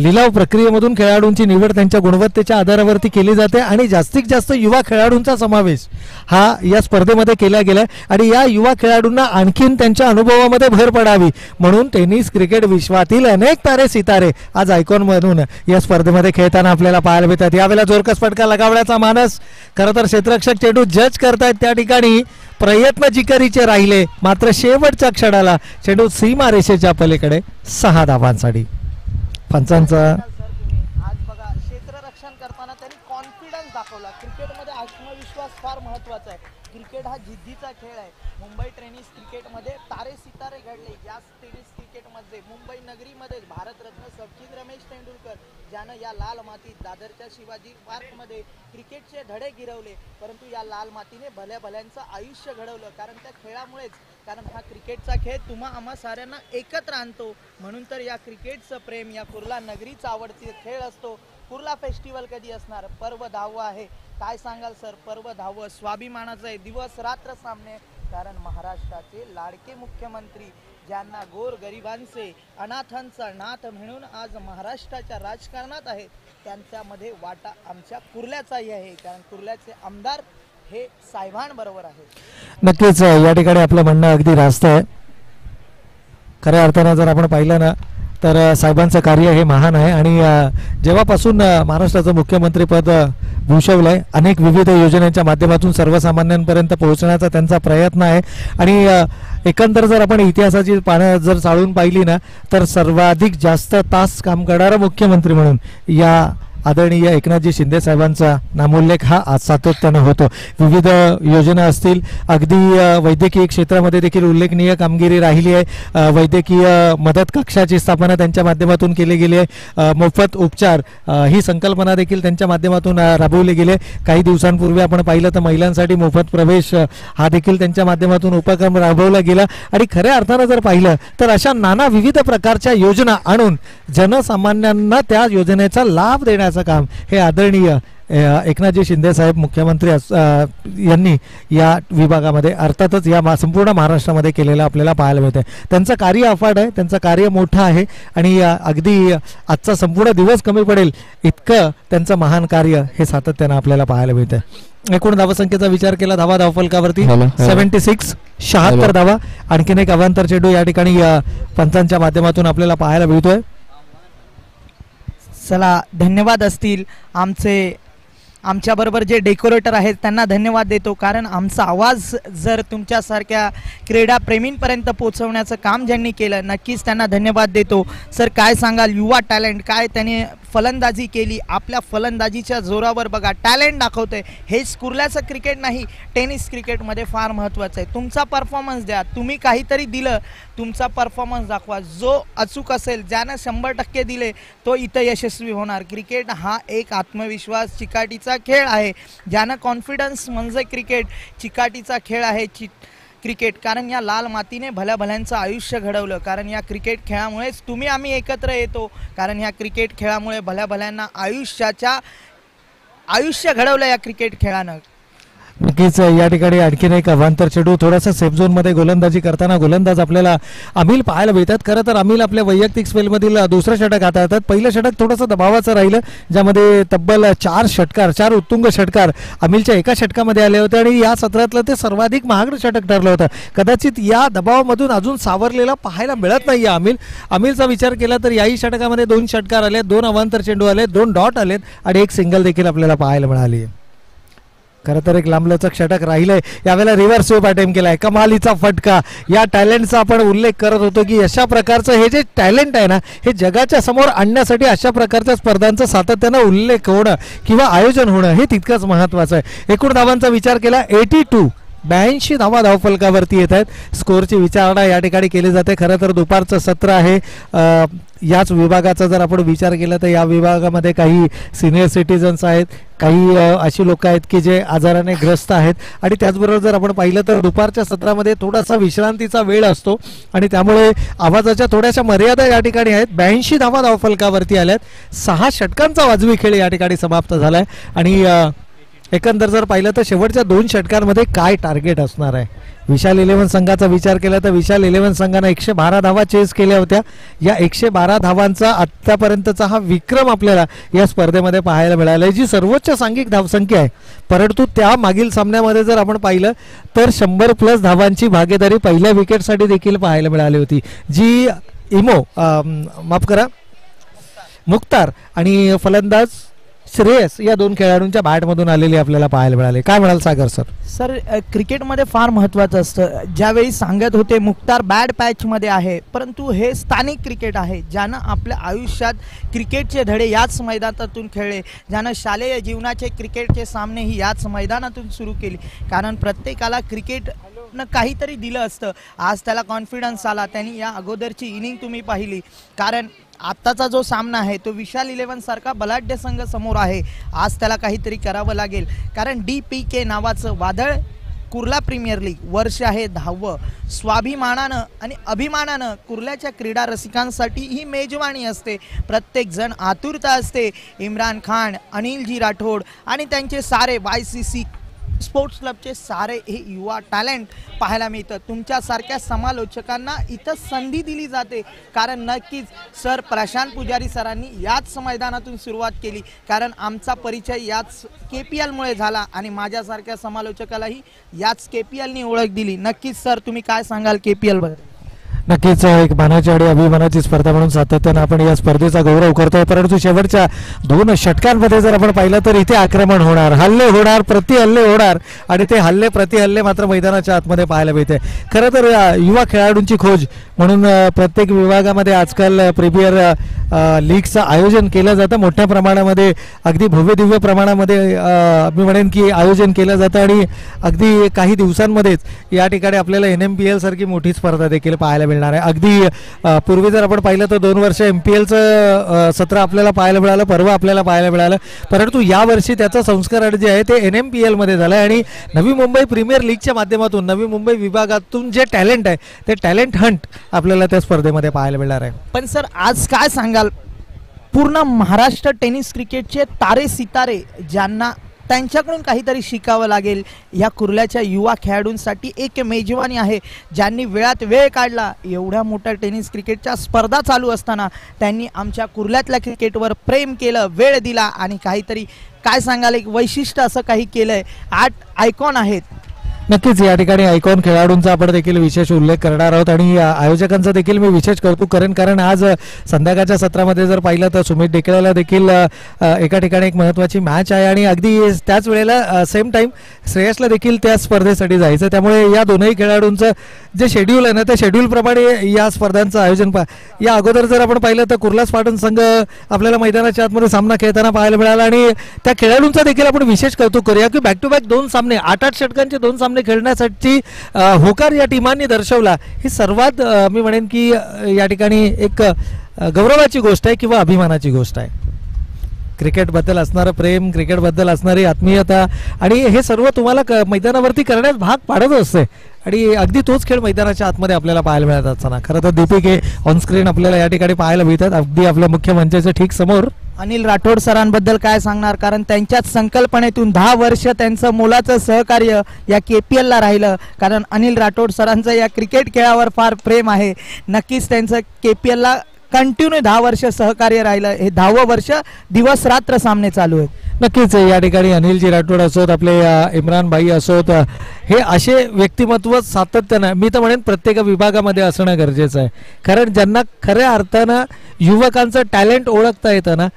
लिलाव प्रक्रियेमधून खेळाडूंची निवड त्यांच्या गुणवत्तेच्या आधारावरती केली जाते आणि जास्तीत जास्त युवा खेळाडूंचा समावेश हा या स्पर्धेमध्ये केला गेलाय आणि या युवा खेळाडूंना आणखीन त्यांच्या अनुभवामध्ये भर पडावी म्हणून टेनिस क्रिकेट विश्वातील अनेक तारे सितारे आज आयकॉन म्हणून या स्पर्धेमध्ये खेळताना आपल्याला पाहायला मिळतात. यावेळेला जोरकस फटका लगावण्याचा मानस खरं तर क्षेत्ररक्षक चेंडू जज करतायत. त्या ठिकाणी प्रयत्न जिकरीचे राहिले मात्र शेवटच्या क्षणाला चेंडू सीमारेषेच्या पलीकडे 6 धावांसाठी. पंचांचा आज बघा क्षेत्ररक्षण करताना त्यांनी कॉन्फिडन्स दाखवला. क्रिकेटमध्ये आत्मविश्वास फार महत्त्वाचा आहे. क्रिकेट हा जिद्दीचा खेळ आहे. मुंबई टेनिस क्रिकेटमध्ये तारे सितारे घडले. या टेनिस क्रिकेटमध्ये मुंबई नगरीमध्ये भारतरत्न सचिन रमेश तेंडुलकर ज्यानं या लाल मातीत दादरच्या शिवाजी पार्कमध्ये क्रिकेटचे धडे गिरवले. परंतु या लाल मातीने भल्या भल्यांचं आयुष्य घडवलं. कारण त्या खेळामुळेच कारण हा क्रिकेटचा खेळ तुम्हा आम्हा साऱ्यांना एकत्र आणतो. म्हणून तर या क्रिकेटचं प्रेम या कुर्ला नगरीचा आवडती खेळ असतो. कुर्ला फेस्टिवल कधी असणार? पर्व 10वं आहे. काय सांगाल सर? पर्व 10वं स्वाभिमानाचं आहे. दिवस रात्र सामने. कारण महाराष्ट्राचे लाडके मुख्यमंत्री ज्यांना गोर गरिबांचे अनाथांचा नाथ म्हणून आज महाराष्ट्राच्या राजकारणात आहेत त्यांच्यामध्ये वाटा आमच्या कुर्ल्याचाही आहे. कारण कुर्ल्याचे आमदार हे साहेबांबरोबर आहे. नक्कीच या ठिकाणी आपलं म्हणणं अगदी रास्त आहे. खऱ्या अर्थानं जर आपण पाहिलं ना तर साहेबांचं कार्य हे महान आहे आणि जेव्हापासून महाराष्ट्राचं मुख्यमंत्रीपद भूषवलंय अनेक विविध योजनांच्या माध्यमातून सर्वसामान्यांपर्यंत पोहोचण्याचा त्यांचा प्रयत्न आहे आणि एकंदर जर आपण इतिहासाची पानं जर चाळून पाहिली ना तर सर्वाधिक जास्त तास काम करणारा मुख्यमंत्री म्हणून या आदरणीय एकनाथजी शिंदे साहेबांचा नामोल्लेख हा सातत्यानं होतो. विविध योजना असतील, अगदी वैद्यकीय क्षेत्रामध्ये देखील उल्लेखनीय कामगिरी राहिली आहे. वैद्यकीय मदत कक्षाची स्थापना त्यांच्या माध्यमातून केली गेली आहे. मोफत उपचार ही संकल्पना देखील त्यांच्या माध्यमातून राबवली गेली आहे. काही दिवसांपूर्वी आपण पाहिलं तर महिलांसाठी मोफत प्रवेश हा देखील त्यांच्या माध्यमातून उपक्रम राबवला गेला. आणि खऱ्या अर्थानं जर पाहिलं तर अशा नाना विविध प्रकारच्या योजना आणून जनसामान्यांना त्या योजनेचा लाभ देण्याचं काम हे आदरणीय एकनाथजी शिंदे साहेब मुख्यमंत्री यांनी या विभागामध्ये अर्थातच या संपूर्ण महाराष्ट्रामध्ये केलेलं आपल्याला पाहायला मिळतं. त्यांचं कार्य अफाट आहे, त्यांचं कार्य मोठं आहे आणि अगदी आजचा संपूर्ण दिवस कमी पडेल इतकं त्यांचं महान कार्य हे सातत्यानं आपल्याला पाहायला मिळतं. एकूण धावसंख्येचा विचार केला, धावफलकावरती 76 76 धावा. आणखीन एक अवांतर चेंडू या ठिकाणी पंचांच्या माध्यमातून आपल्याला पाहायला मिळतोय. चला, धन्यवाद असतील आमच्याबरोबर जे डेकोरेटर आहेत त्यांना धन्यवाद देतो, कारण आमचा आवाज जर तुमच्यासारख्या क्रीडाप्रेमींपर्यंत पोहोचवण्याचं काम ज्यांनी केलं, नक्कीच त्यांना धन्यवाद देतो. सर, काय सांगाल, युवा टॅलेंट काय त्याने फलंदाजी केली, आपल्या फलंदाजीच्या जोरावर बघा टॅलेंट दाखवतंय. हेच कुर्ल्याचं क्रिकेट नाही, टेनिस क्रिकेटमध्ये फार महत्त्वाचं आहे. तुमचा परफॉर्मन्स द्या, तुम्ही काहीतरी दिलं, तुमचा परफॉर्मन्स दाखवा. जो अचूक असेल, ज्यानं 100% दिले, तो इथं यशस्वी होणार. क्रिकेट हा एक आत्मविश्वास चिकाटीचा खेळ आहे. ज्यानं कॉन्फिडन्स म्हणजे क्रिकेट चिकाटीचा खेळ आहे क्रिकेट. कारण या लाल मातीने भल्या भल्यांचं आयुष्य घडवलं. कारण या क्रिकेट खेळामुळेच तुम्ही आम्ही एकत्र येतो. कारण या क्रिकेट खेळामुळे भल्या भल्यांना आयुष्य घडवलं या क्रिकेट खेळानं. नक्कीच या ठिकाणी आणखीन एक अवांतर चेंडू, थोडासा सेफ झोनमध्ये गोलंदाजी करताना गोलंदाज आपल्याला अमिल पाहायला मिळतात. खरं तर अमिल आपल्या वैयक्तिक स्पेलमधील दुसरं षटक हाताळतात. पहिलं षटक थोडंसं दबावाचं राहिलं, ज्यामध्ये तब्बल 4 उत्तुंग षटकार अमिलच्या एका षटकामध्ये आले होते आणि या सत्रातलं ते सर्वाधिक महागडं षटक ठरलं होतं. कदाचित या दबावामधून अजून सावरलेला पाहायला मिळत नाही अमिलचा विचार केला तर याही षटकामध्ये 2 षटकार आले, 2 अवांतर चेंडू आले, 2 डॉट आलेत आणि 1 सिंगल देखील आपल्याला पाहायला मिळाली. खरं तर एक लांबलचक षटक राहिलंय. यावेळेला रिव्हर्स स्वीप अटेम्प्ट केलाय, कमालीचा फटका. या टॅलेंटचा आपण उल्लेख करत होतो की अशा प्रकारचं हे जे टॅलेंट आहे ना, हे जगाच्या समोर आणण्यासाठी अशा प्रकारच्या स्पर्धांचा सातत्यानं उल्लेख होणं किंवा आयोजन होणं हे तितकंच महत्त्वाचं आहे. एकूण धावांचा विचार केला 82 धावा धावफलकावरती येत आहेत. स्कोअरची विचारणा या ठिकाणी केली जाते. खरं तर दुपारचं सत्र आहे. याच विभागाचा जर आपण विचार केला तर या विभागामध्ये काही सिनियर सिटीजन्स आहेत, काही अशी लोक आहेत की जे आजाराने ग्रस्त आहेत आणि त्याचबरोबर जर आपण पाहिलं तर दुपारच्या सत्रामध्ये थोडासा विश्रांतीचा वेळ असतो आणि त्यामुळे आवाजाच्या थोड्याशा मर्यादा या ठिकाणी आहेत. 82 धावा धावफलकावरती आल्यात. 6 षटकांचा वाजवी खेळ या ठिकाणी समाप्त झालाय आणि एकंदर जर पाहिलं तर शेवटच्या 2 षटकांमध्ये काय टार्गेट असणार आहे. विशाल 11 संघाचा विचार केला तर विशाल 11 संघाने 112 धावा चेस केल्या होत्या. या 112 धावांचा आतापर्यंतचा हा विक्रम आपल्याला या स्पर्धेमध्ये पाहायला मिळाला, जी सर्वोच्च सांघिक धावसंख्या आहे. परंतु त्या मागील सामन्यामध्ये जर आपण पाहिलं तर 100+ धावांची भागीदारी पहिल्या विकेटसाठी देखील पाहायला मिळाली होती, जी मुख्तार आणि फलंदाज श्रेयस या 2 खेळाडूंच्या बॅटमधून आलेली आपल्याला पाहायला मिळाले. काय म्हणाल सागर सर? सर, क्रिकेटमध्ये फार महत्त्वाचं असतं. ज्यावेळी सांगत होते मुख्तार बॅड पॅचमध्ये आहे, परंतु हे स्थानिक क्रिकेट आहे, ज्यानं आपल्या आयुष्यात क्रिकेटचे धडे याच मैदानातून खेळले, ज्यानं शालेय जीवनाचे क्रिकेटचे सामनेही याच मैदानातून सुरू केली. कारण प्रत्येकाला क्रिकेटनं काहीतरी दिलं असतं. आज त्याला कॉन्फिडन्स आला. त्यांनी या अगोदरची इनिंग तुम्ही पाहिली. कारण आत्ताचा जो सामना आहे तो विशाल 11 सारखा बलाढ्य संघ समोर आहे. आज त्याला काहीतरी करावं लागेल. कारण DPK नावाचं वादळ कुर्ला प्रीमियर लीग वर्ष आहे 10वं. स्वाभिमानानं आणि अभिमानानं कुर्ल्याच्या क्रीडा रसिकांसाठी ही मेजवानी असते. प्रत्येक जण आतुरता असते. इम्रान खान, अनिलजी राठोड आणि त्यांचे सारे YCC स्पोर्ट्स क्लबचे सारे हे युवा टॅलेंट पाहायला मिळतं. तुमच्यासारख्या समालोचकांना इथं संधी दिली जाते. कारण नक्कीच सर प्रशांत पुजारी सरांनी याच मैदानातून सुरुवात केली. कारण आमचा परिचय याच KPLमुळे झाला आणि माझ्यासारख्या समालोचकालाही याच KPLनी ओळख दिली. नक्कीच सर, तुम्ही काय सांगाल KPL बद्दल? नक्कीच एक मानाची आणि अभिमानाची स्पर्धा म्हणून सातत्यानं आपण या स्पर्धेचा गौरव करतोय. परंतु शेवटच्या 2 षटकांमध्ये जर आपण पाहिलं तर इथे आक्रमण होणार, हल्ले होणार, प्रतिहल्ले होणार आणि ते हल्ले प्रतिहल्ले मात्र मैदानाच्या आतमध्ये पाहायला मिळते. खरं तर युवा खेळाडूंची खोज म्हणून प्रत्येक विभागामध्ये आजकाल प्रीमियर लीगचं आयोजन केलं जातं मोठ्या प्रमाणामध्ये, अगदी भव्य दिव्य प्रमाणामध्ये मी म्हणेन की आयोजन केलं जातं आणि अगदी काही दिवसांमध्येच या ठिकाणी आपल्याला NMPL सारखी मोठी स्पर्धा देखील पाहायला मिळणार आहे. अगदी पूर्वी जर आपण पाहिलं तर 2 वर्ष MPLचं सत्र आपल्याला पाहायला मिळालं, परवा आपल्याला पाहायला मिळालं, परंतु यावर्षी त्याचं संस्करण जे आहे ते NMPL मध्ये झालं आहे आणि नवी मुंबई प्रीमियर लीगच्या माध्यमातून नवी मुंबई विभागातून जे टॅलेंट आहे ते टॅलेंट हंट आपल्याला त्या स्पर्धेमध्ये पाहायला मिळणार आहे. पण सर आज काय सांगाल, पूर्ण महाराष्ट्र टेनिस क्रिकेटचे तारे सितारे ज्यांना त्यांच्याकडून काहीतरी शिकावं लागेल, या कुर्ल्याच्या युवा खेळाडूंसाठी एक मेजवानी आहे. ज्यांनी वेळात वेळ काढला, एवढ्या मोठ्या टेनिस क्रिकेटच्या स्पर्धा चालू असताना त्यांनी आमच्या कुर्ल्यातल्या क्रिकेटवर प्रेम केलं, वेळ दिला आणि काहीतरी काय सांगाल एक वैशिष्ट्य असं काही केलंय. 8 आयकॉन आहेत. नक्कीच या ठिकाणी आयकॉन खेळाडूंचा आपण देखील विशेष उल्लेख करणार आहोत आणि आयोजकांचा देखील मी विशेष कौतुक करेन, कारण आज संध्याकाळच्या सत्रामध्ये जर पाहिलं तर सुमित डेकळेला देखील एका ठिकाणी एक महत्त्वाची मॅच आहे आणि अगदी त्याच वेळेला सेम टाईम श्रेयसला देखील त्या स्पर्धेसाठी जायचं. त्यामुळे या दोनही खेळाडूंचं जे शेड्यूल आहे ना त्या शेड्यूलप्रमाणे या स्पर्धांचं आयोजन या अगोदर जर आपण पाहिलं तर कुर्ला स्पार्टन संघ आपल्याला मैदानाच्या आतमध्ये सामना खेळताना पाहायला मिळाला आणि त्या खेळाडूंचा देखील आपण विशेष कौतुक करूया की बॅक टू बॅक 2 सामने 8-8 षटकांचे 2 सामने खेळण्यासाठी होकार या टीमांनी दर्शवला. ही सर्वात मी म्हणेन की या ठिकाणी एक गौरवाची गोष्ट आहे किंवा अभिमानाची गोष्ट आहे. क्रिकेटबद्दल असणारं प्रेम, क्रिकेटबद्दल असणारी आत्मीयता आणि हे सर्व तुम्हाला मैदानावरती करण्यास भाग पाडत असते आणि अगदी तोच खेळ मैदानाच्या आतमध्ये आपल्याला पाहायला मिळत असताना खरं तर दीपिके ऑनस्क्रीन आपल्याला या ठिकाणी पाहायला मिळतात अगदी आपल्या मुख्य मंचाच्या ठीक समोर. अनिल राठोड सरांबद्दल काय सांगणार, कारण त्यांच्याच संकल्पनेतून 10 वर्ष त्यांचं मोलाचं सहकार्य या KPL ला राहिलं, कारण अनिल राठोड सरांचं या क्रिकेट खेळावर फार प्रेम आहे. नक्कीच त्यांचं KPL ला कंटिन्यू 10 वर्ष सहकार्य राहिलं. हे 10वं वर्ष दिवस रात्र सामने चालू आहेत. नक्कीच या ठिकाणी अनिलजी राठोड असोत, आपले इम्रान भाई असोत, हे असे व्यक्तिमत्व सातत्यानं मी तर म्हणेन प्रत्येक विभागामध्ये असणं गरजेचं आहे. कारण ज्यांना खऱ्या अर्थानं युवकांचं टॅलेंट ओळखता येतं ना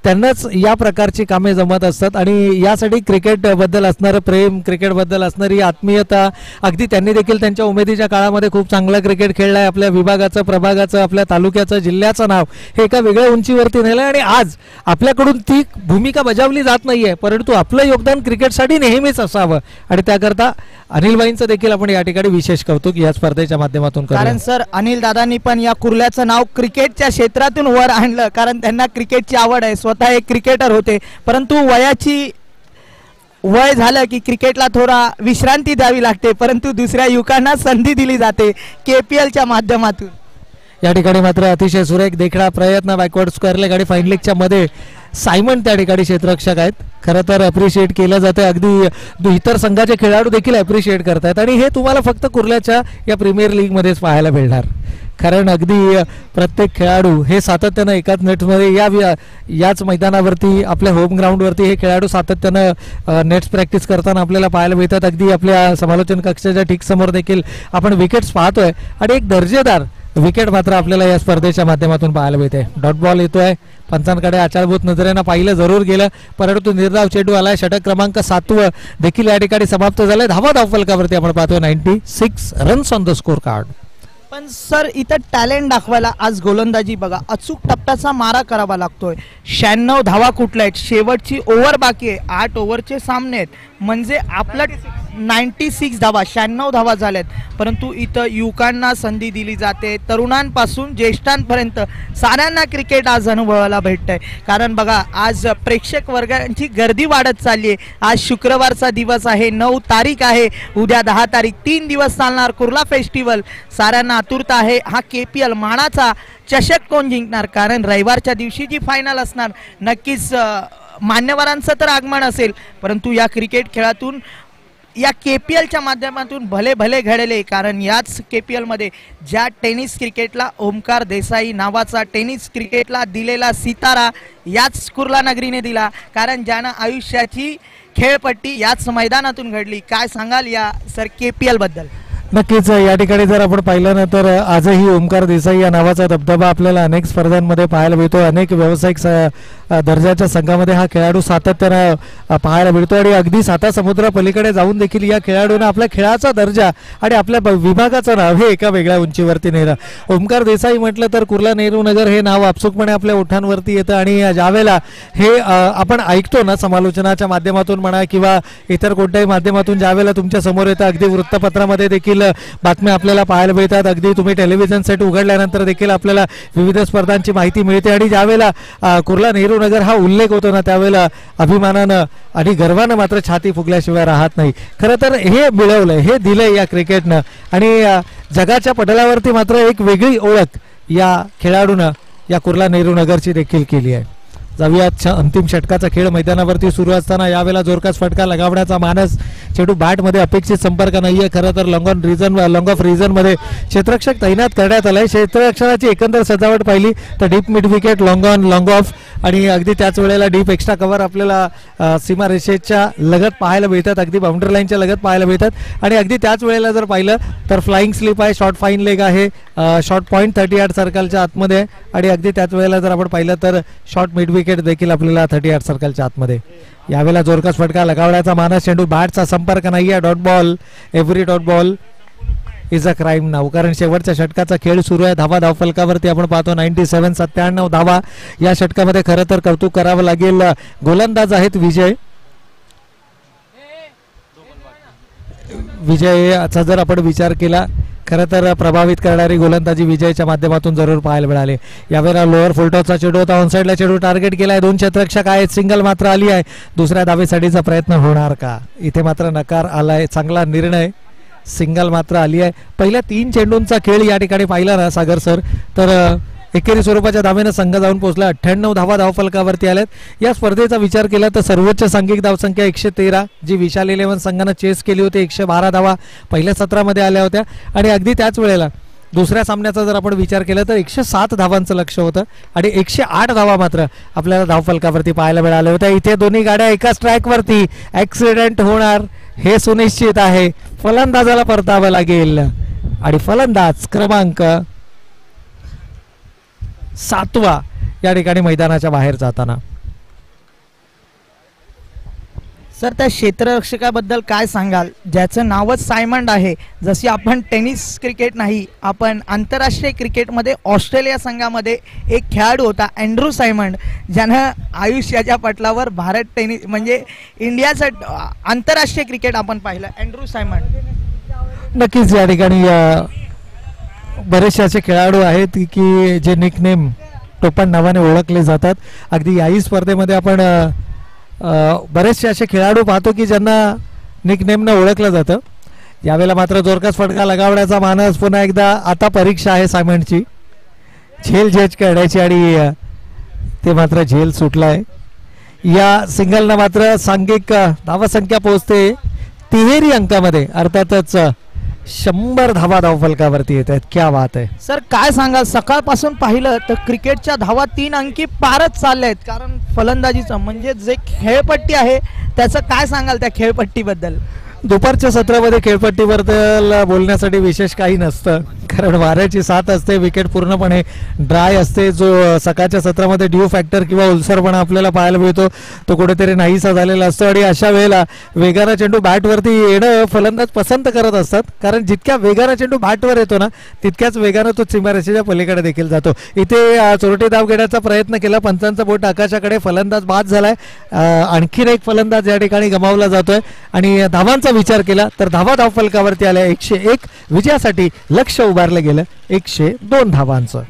त्यांनाच या प्रकारची कामे जमत असतात आणि यासाठी क्रिकेटबद्दल असणारं प्रेम, क्रिकेटबद्दल असणारी आत्मीयता, अगदी त्यांनी देखील त्यांच्या उमेदीच्या काळामध्ये खूप चांगलं क्रिकेट खेळलं आहे. आपल्या विभागाचं, प्रभागाचं, आपल्या तालुक्याचं, जिल्ह्याचं नाव हे एका वेगळ्या उंचीवरती नेलं आणि आज आपल्याकडून ती भूमिका बजावली जात नाहीये, परंतु आपलं योगदान क्रिकेटसाठी नेहमीच असावं आणि त्याकरता अनिलबाईंचं देखील आपण या ठिकाणी विशेष कौतुक या स्पर्धेच्या माध्यमातून करूया. कारण सर अनिल दादांनी पण या कुर्ल्याचं नाव क्रिकेटच्या क्षेत्रातून वर आणलं, कारण त्यांना क्रिकेटची आवड आहे. स्वतः एक क्रिकेटर होते, परंतु वय झालं की क्रिकेटला थोडा विश्रांती द्यावी लागते, परंतु दुसऱ्या युवकांना संधी दिली जाते KPLच्या माध्यमातून. या ठिकाणी मात्र अतिशय सुरेख देखणा प्रयत्न बॅकवर्ड स्क्वेअर लेग आणि फाईन लेगच्या मध्ये सायमन त्या ठिकाणी क्षेत्ररक्षक आहेत. खरं तर अप्रिशिएट केलं जातं, अगदी इतर संघाचे खेळाडू देखील अप्रिशिएट करतात आणि हे तुम्हाला फक्त कुर्ल्याच्या या प्रीमियर लीगमध्येच पाहायला मिळणार. कारण अगदी प्रत्येक खेळाडू हे सातत्यानं एकाच नेटमध्ये याच मैदानावरती आपल्या होम ग्राउंडवरती हे खेळाडू सातत्यानं नेट्स प्रॅक्टिस करताना आपल्याला पाहायला मिळतात. अगदी आपल्या समालोचन कक्षाच्या ठीक समोर देखील आपण विकेट्स पाहतोय आणि एक दर्जेदार विकेट मात्र आपल्याला या स्पर्धेच्या माध्यमातूून पाहायला मिळते. डॉट बॉल येतोय, पंचांकडे आचारभूत नजरेनं पाहिलं जरूर गेलं, परंतु निर्धाव चेंडू आलाय. षटक क्रमांक 7 देखील या ठिकाणी समाप्त झालंय. धावफलकावरती आपण पाहतोय 96 runs on the score card. पण सर इथं टॅलेंट दाखवायला आज गोलंदाजी बघा, अचूक टप्प्याचा मारा करावा लागतोय. 96 धावा कुठल्या आहेत, शेवटची ओव्हर बाकी आहे, 8 ओव्हरचे सामने आहेत, म्हणजे आपलं 96 धावा 96 धावा झाल्यात. परंतु इथं युवकांना संधी दिली जाते, तरुणांपासून ज्येष्ठांपर्यंत साऱ्यांना क्रिकेट आज अनुभवायला भेटतंय. कारण बघा आज प्रेक्षक वर्गांची गर्दी वाढत चालली आहे. आज शुक्रवारचा दिवस आहे, 9 तारीख आहे, उद्या 10 तारीख, 3 दिवस चालणार कुर्ला फेस्टिवल. साऱ्यांना आतुरता आहे, हा KPL मानाचा चषक कोण जिंकणार, कारण रविवारच्या दिवशी जी फायनल असणार. नक्कीच मान्यवरांचं तर आगमन असेल, परंतु या क्रिकेट खेळातून या KPLच्या माध्यमातून भले भले घडले. कारण याच KPL मध्ये ज्या टेनिस क्रिकेटला ओमकार देसाई नावाचा टेनिस क्रिकेटला दिलेला सितारा याच कुर्ला नगरीने दिला, कारण ज्यानं आयुष्याची खेळपट्टी याच मैदानातून घडली. काय सांगाल या सर KPL बद्दल? नक्कीच या ठिकाणी जर आपण पाहिलं ना तर आजही ओमकार देसाई या नावाचा दबदबा आपल्याला अनेक स्पर्धांमध्ये पाहायला मिळतो. अनेक व्यावसायिक दर्जाच्या संघामध्ये हा खेळाडू सातत्यानं पाहायला मिळतो आणि अगदी साता समुद्रा पलीकडे जाऊन देखील या खेळाडूनं आपल्या खेळाचा दर्जा आणि आपल्या विभागाचं नाव हे एका वेगळ्या उंचीवरती नेलं. ओमकार देसाई म्हटलं तर कुर्ला नेहरू नगर हे नाव आपसुकपणे आपल्या ओठांवरती येतं आणि ज्यावेळेला हे आपण ऐकतो ना समालोचनाच्या माध्यमातून म्हणा किंवा इतर कोणत्याही माध्यमातून ज्यावेळेला तुमच्या समोर येतं, अगदी वृत्तपत्रामध्ये देखील बातम्या आपल्याला पाहायला मिळतात, अगदी तुम्ही टेलिव्हिजन सेट उघडल्यानंतर देखील आपल्याला विविध स्पर्धांची माहिती मिळते आणि ज्यावेळेला कुर्ला नेहरू नगर हा उल्लेख होतो ना त्यावेळेला अभिमानानं आणि गर्वानं मात्र छाती फुगल्याशिवाय राहत नाही. खरं तर हे मिळवलंय, हे दिलंय या क्रिकेटनं आणि जगाच्या पटलावरती मात्र एक वेगळी ओळख या खेळाडूनं या कुर्ला नेहरू नगरची देखील केली आहे. जाऊयात अंतिम षटकाचा खेळ मैदानावरती सुरू असताना यावेळेला जोरकास फटका लगावण्याचा मानस, चेंडू बॅटमध्ये अपेक्षित संपर्क नाहीये. खरं तर लॉंग ऑफ रिझन मध्ये क्षेत्ररक्षक तैनात करण्यात आलाय. क्षेत्ररक्षणाची एकंदर सजावट पाहिली तर deep mid wicket, long of आणि अगदी त्याच वेळेला डीप एक्स्ट्रा कव्हर आपल्याला सीमा रेषेच्या लगत पाहायला मिळतात, अगदी बाउंड्री लाईनच्या लगत पाहायला मिळतात आणि अगदी त्याच वेळेला जर पाहिलं तर फ्लाइंग स्लिप आहे, शॉर्ट फाईन लेग आहे, शॉर्ट पॉईंट 38 सर्कलच्या आतमध्ये आणि अगदी त्याच वेळेला जर आपण पाहिलं तर शॉर्ट मिड विकेट देखील आपल्याला 38 सर्कलच्या आतमध्ये. यावेळेला जोरकास फटका लगावण्याचा मानस, चेंडू बॅटचा संपर्क नाहीये. Dot ball, every dot ball is a crime नाव, कारण शेवटच्या षटकाचा खेळ सुरू आहे. धावा फलकावरती आपण पाहतो 97 धावा. या षटकामध्ये खरं तर कौतुक करावं लागेल, गोलंदाज आहेत विजयचा जर आपण विचार केला खरं तर प्रभावित करणारी गोलंदाजी विजयच्या माध्यमातून जरूर पाहायला मिळाली. यावेळेला लोअर फुलटॉसचा चेंडू होता, ऑनसाइडला चेंडू टार्गेट केलाय, 2 क्षेत्ररक्षक आहेत, सिंगल मात्र आली आहे. दुसऱ्या धावेसाठीचा प्रयत्न होणार का? इथे मात्र नकार आलाय. चांगला निर्णय, सिंगल मात्र आली आहे. पहिल्या 3 चेंडूंचा खेळ या ठिकाणी पाहिला ना सागर सर तर एकेरी स्वरूपाच्या धावेनं संघ जाऊन पोहोचला. 98 धावा फलकावरती आल्यात. या स्पर्धेचा विचार केला तर सर्वोच्च सांघिक धावसंख्या 113 जी विशाल 11 संघानं चेस केली होती. 112 धावा पहिल्या सत्रामध्ये आल्या होत्या आणि अगदी त्याच वेळेला दुसऱ्या सामन्याचा जर आपण विचार केला तर 107 धावांचं लक्ष होतं आणि 108 धावा मात्र आपल्याला धावफलकावरती पाहायला मिळाल्या होत्या. इथे दोन्ही गाड्या एकाच ट्रॅकवरती, ऍक्सिडेंट होणार हे सुनिश्चित आहे. फलंदाजाला परतावं लागेल आणि फलंदाज क्रमांक 7 या ठिकाणी मैदानाच्या बाहेर जाताना. सर त्या क्षेत्ररक्षकाबद्दल काय सांगाल ज्याचं नावच सायमंड आहे? जशी आपण टेनिस क्रिकेट नाही, आपण आंतरराष्ट्रीय क्रिकेटमध्ये ऑस्ट्रेलिया संघामध्ये एक खेळाडू होता अँड्रू सायमंड, ज्यानं आयुष्याच्या पटलावर भारत टेनिस म्हणजे इंडियाचं आंतरराष्ट्रीय क्रिकेट आपण पाहिलं. अँड्रू सायमंड नक्कीच या ठिकाणी बरेचसे असे खेळाडू आहेत की जे निकनेम टोपण नावाने ओळखले जातात. अगदी याही स्पर्धेमध्ये आपण बरेचसे असे खेळाडू पाहतो की ज्यांना निकनेमनं ओळखलं जातं. यावेळेला मात्र जोरकास फटका लगावण्याचा मानस. पुन्हा एकदा आता परीक्षा आहे सायमंडची, झेल जज करण्याची आणि ते मात्र झेल सुटलाय. या सिंगलनं मात्र सांघिक धावसंख्या पोहोचते 3 अंकामध्ये, अर्थातच 100 धावा धावफलकावरती येत आहेत. क्या बात आहे सर, काय सांगाल? सकाळपासून पाहिलं तर क्रिकेटच्या धावा 3 अंकी पारच चालल्या आहेत, कारण फलंदाजीचं म्हणजे जे खेळपट्टी आहे त्याचं काय सांगाल त्या खेळपट्टीबद्दल? दुपारच्या सत्रामध्ये खेळपट्टीबद्दल बोलण्यासाठी विशेष काही नसतं, कारण वाऱ्याची साथ असते, विकेट पूर्णपणे ड्राय असते. जो सकाळच्या सत्रामध्ये ड्यू फॅक्टर किंवा ओलसरपणा आपल्याला पाहायला मिळतो तो कुठेतरी नाहीसा झालेला असतो आणि अशा वेळेला वेगाचा चेंडू बॅटवरती येणं फलंदाज पसंत करत असतात, कारण जितक्या वेगाचा चेंडू बॅटवर येतो ना तितक्याच वेगानं तो सीमारेषेच्या पलीकडे देखील जातो. इथे चोरटी धाव घेण्याचा प्रयत्न केला, पंचांचा बोट आकाशाकडे, फलंदाज बाद झालाय. आणखीन एक फलंदाज या ठिकाणी गमावला जातोय आणि धावांचा विचार केला तर धावफलकावरती आल्या 101. विजयासाठी लक्ष उभारलं गेलं 102 धावांचं.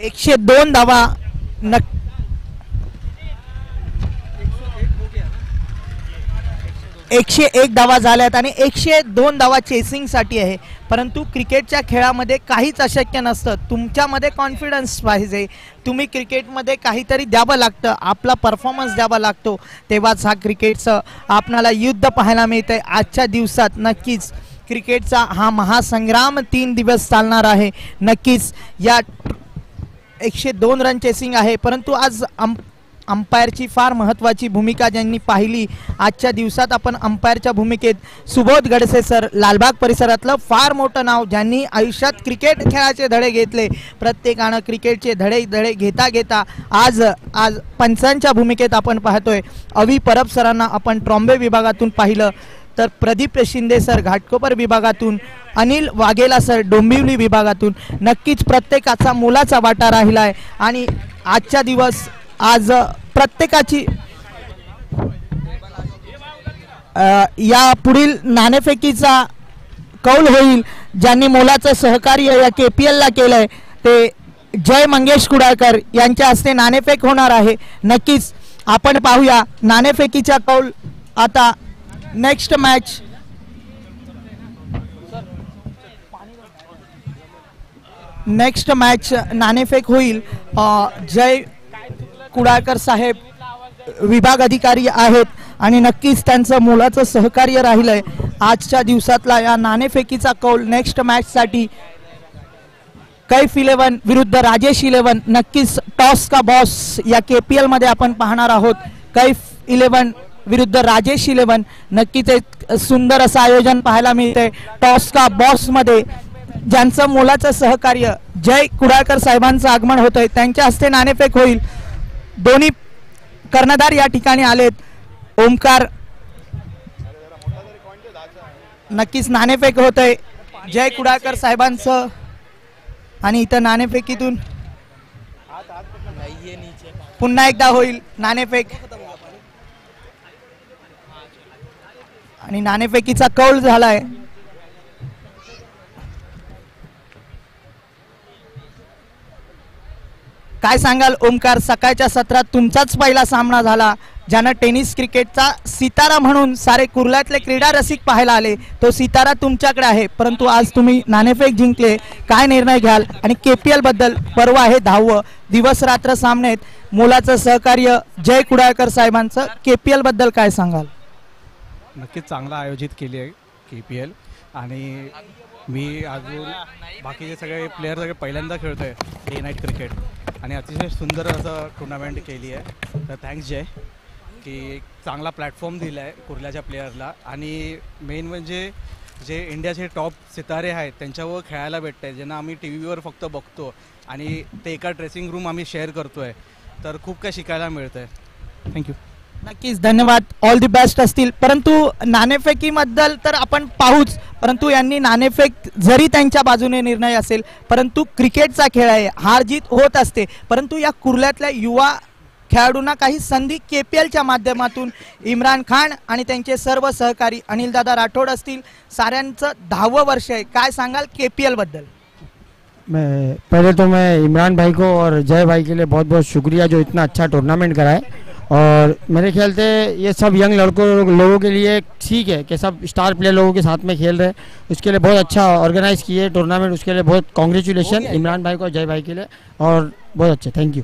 102 धावा 101 धावा झाल्यात आणि 102 धावा चेसिंग साठी आहे. परंतु क्रिकेटच्या खेळामध्ये काहीच अशक्य नसतं. तुमच्यामध्ये कॉन्फिडन्स पाहिजे, तुम्ही क्रिकेटमध्ये काहीतरी द्यावं लागतं, आपला परफॉर्मन्स द्यावा लागतो, तेव्हाच हा क्रिकेटचं आपणाला युद्ध पाहायला मिळतंय. आजच्या दिवसात नक्कीच क्रिकेटचा हा महासंग्राम 3 दिवस चालणार आहे. नक्कीच या 102 रन चेसिंग आहे, परंतु आज अंपायरची फार महत्त्वाची भूमिका ज्यांनी पाहिली आजच्या दिवसात आपण अंपायरच्या भूमिकेत सुबोध गडसे सर, लालबाग परिसरातलं फार मोठं नाव, ज्यांनी आयुष्यात क्रिकेट खेळाचे धडे घेतले, प्रत्येकानं क्रिकेटचे धडे घेता घेता आज पंचांच्या भूमिकेत आपण पाहतोय. अवी परब सरांना आपण ट्रॉम्बे विभागातून पाहिलं, तर प्रदीप शिंदे सर घाटकोपर विभागातून, अनिल वाघेला सर डोंबिवली विभागातून. नक्कीच प्रत्येकाचा मोलाचा वाटा राहिला आहे आणि आजच्या दिवस आज प्रत्येकाची या पुढील नाणेफेकीचा कौल होईल. ज्यांनी मोलाचं सहकार्य या KPL ला केलंय ते जय मंगेश कुडाळकर यांच्या हस्ते नाणेफेक होणार आहे. नक्कीच आपण पाहूया नाणेफेकीचा कौल. आता नेक्स्ट मॅच नाणेफेक होईल. जय कुडाळकर साहेब विभाग अधिकारी आहेत आणि नक्कीच त्यांचं मोलाचं सहकार्य राहिलंय. आजच्या दिवसातला या नाणेफेकीचा कौल नेक्स्ट मॅचसाठी कैफ 11 विरुद्ध राजेश 11. नक्कीच टॉस का बॉस या KPL मध्ये आपण पाहणार आहोत. कैफ 11 विरुद्ध राजेश 11. नक्कीच एक सुंदर असं आयोजन पाहायला मिळते. टॉस का बॉस मध्ये ज्यांचं मोलाचं सहकार्य जय कुडाळकर साहेबांचं आगमन होतंय, त्यांच्या हस्ते नाणेफेक होईल. दोन्ही कर्णधार या ठिकाणी आलेत. ओमकार, नक्कीच नाणेफेक होतंय जय कुडाळकर साहेबांचं आणि इथं नाणेफेकीतून पुन्हा एकदा होईल नाणेफेक आणि नाणेफेकीचा कौल झालाय. काय सांगाल ओमकार, सकाळच्या सत्रात तुमचाच पहिला सामना झाला, ज्यानं टेनिस क्रिकेटचा सितारा म्हणून सारे कुर्ल्यातले क्रीडा रसिक पाहायला आले. तो सितारा तुमच्याकडे आहे, परंतु आज तुम्ही नाणेफेक जिंकले. काय निर्णय घ्याल आणि KPL बद्दल? पर्व आहे 10वं, दिवस रात्र सामने आहेत, मोलाचं सहकार्य जय कुडाळकर साहेबांचं. KPL बद्दल काय सांगाल? नक्कीच चांगला आयोजित केली आहे KPL आणि मी अजून बाकीचे सगळे प्लेयर सगळे पहिल्यांदा खेळतो आहे डे नाईट क्रिकेट आणि अतिशय सुंदर असं टुर्नामेंट केली आहे. तर थँक्स जय की एक चांगला प्लॅटफॉर्म दिला आहे कुर्ल्याच्या प्लेयरला आणि मेन म्हणजे जे इंडियाचे टॉप सितारे आहेत त्यांच्यावर खेळायला भेटतं आहे, ज्यांना आम्ही TVवर फक्त बघतो आणि ते एका ड्रेसिंग रूम आम्ही शेअर करतो आहे. तर खूप काही शिकायला मिळतं आहे. थँक्यू. नक्कीच धन्यवाद. ऑल दी बेस्ट असतील. परंतु नाणेफेकीबद्दल तर आपण पाहूच, परंतु यांनी नाणेफेक जरी त्यांच्या बाजूने निर्णय असेल, परंतु क्रिकेटचा खेळ आहे, हार जीत होत असते. परंतु या कुर्ल्यातल्या युवा खेळाडूंना काही संधी KPLच्या माध्यमातून इम्रान खान आणि त्यांचे सर्व सहकारी अनिलदादा राठोड असतील, साऱ्यांचं 10वं वर्ष आहे. काय सांगाल KPL बद्दल? पहले तो मैं इमरान भाई को और जय भाई के लिए बहुत बहुत शुक्रिया जो इतना अच्छा टूर्नामेंट कराए. और मेरे ख्याल से ये सब यंग लोगों के लिए एक सीख है कि सब स्टार प्लेयर लोगों के साथ में खेल रहे हैं. उसके लिए बहुत अच्छा ऑर्गेनाइज किए टूर्नामेंट, उसके लिए बहुत कांग्रेचुलेशन इमरान भाई को और जय भाई के लिए, और बहुत अच्छे थँक्यू.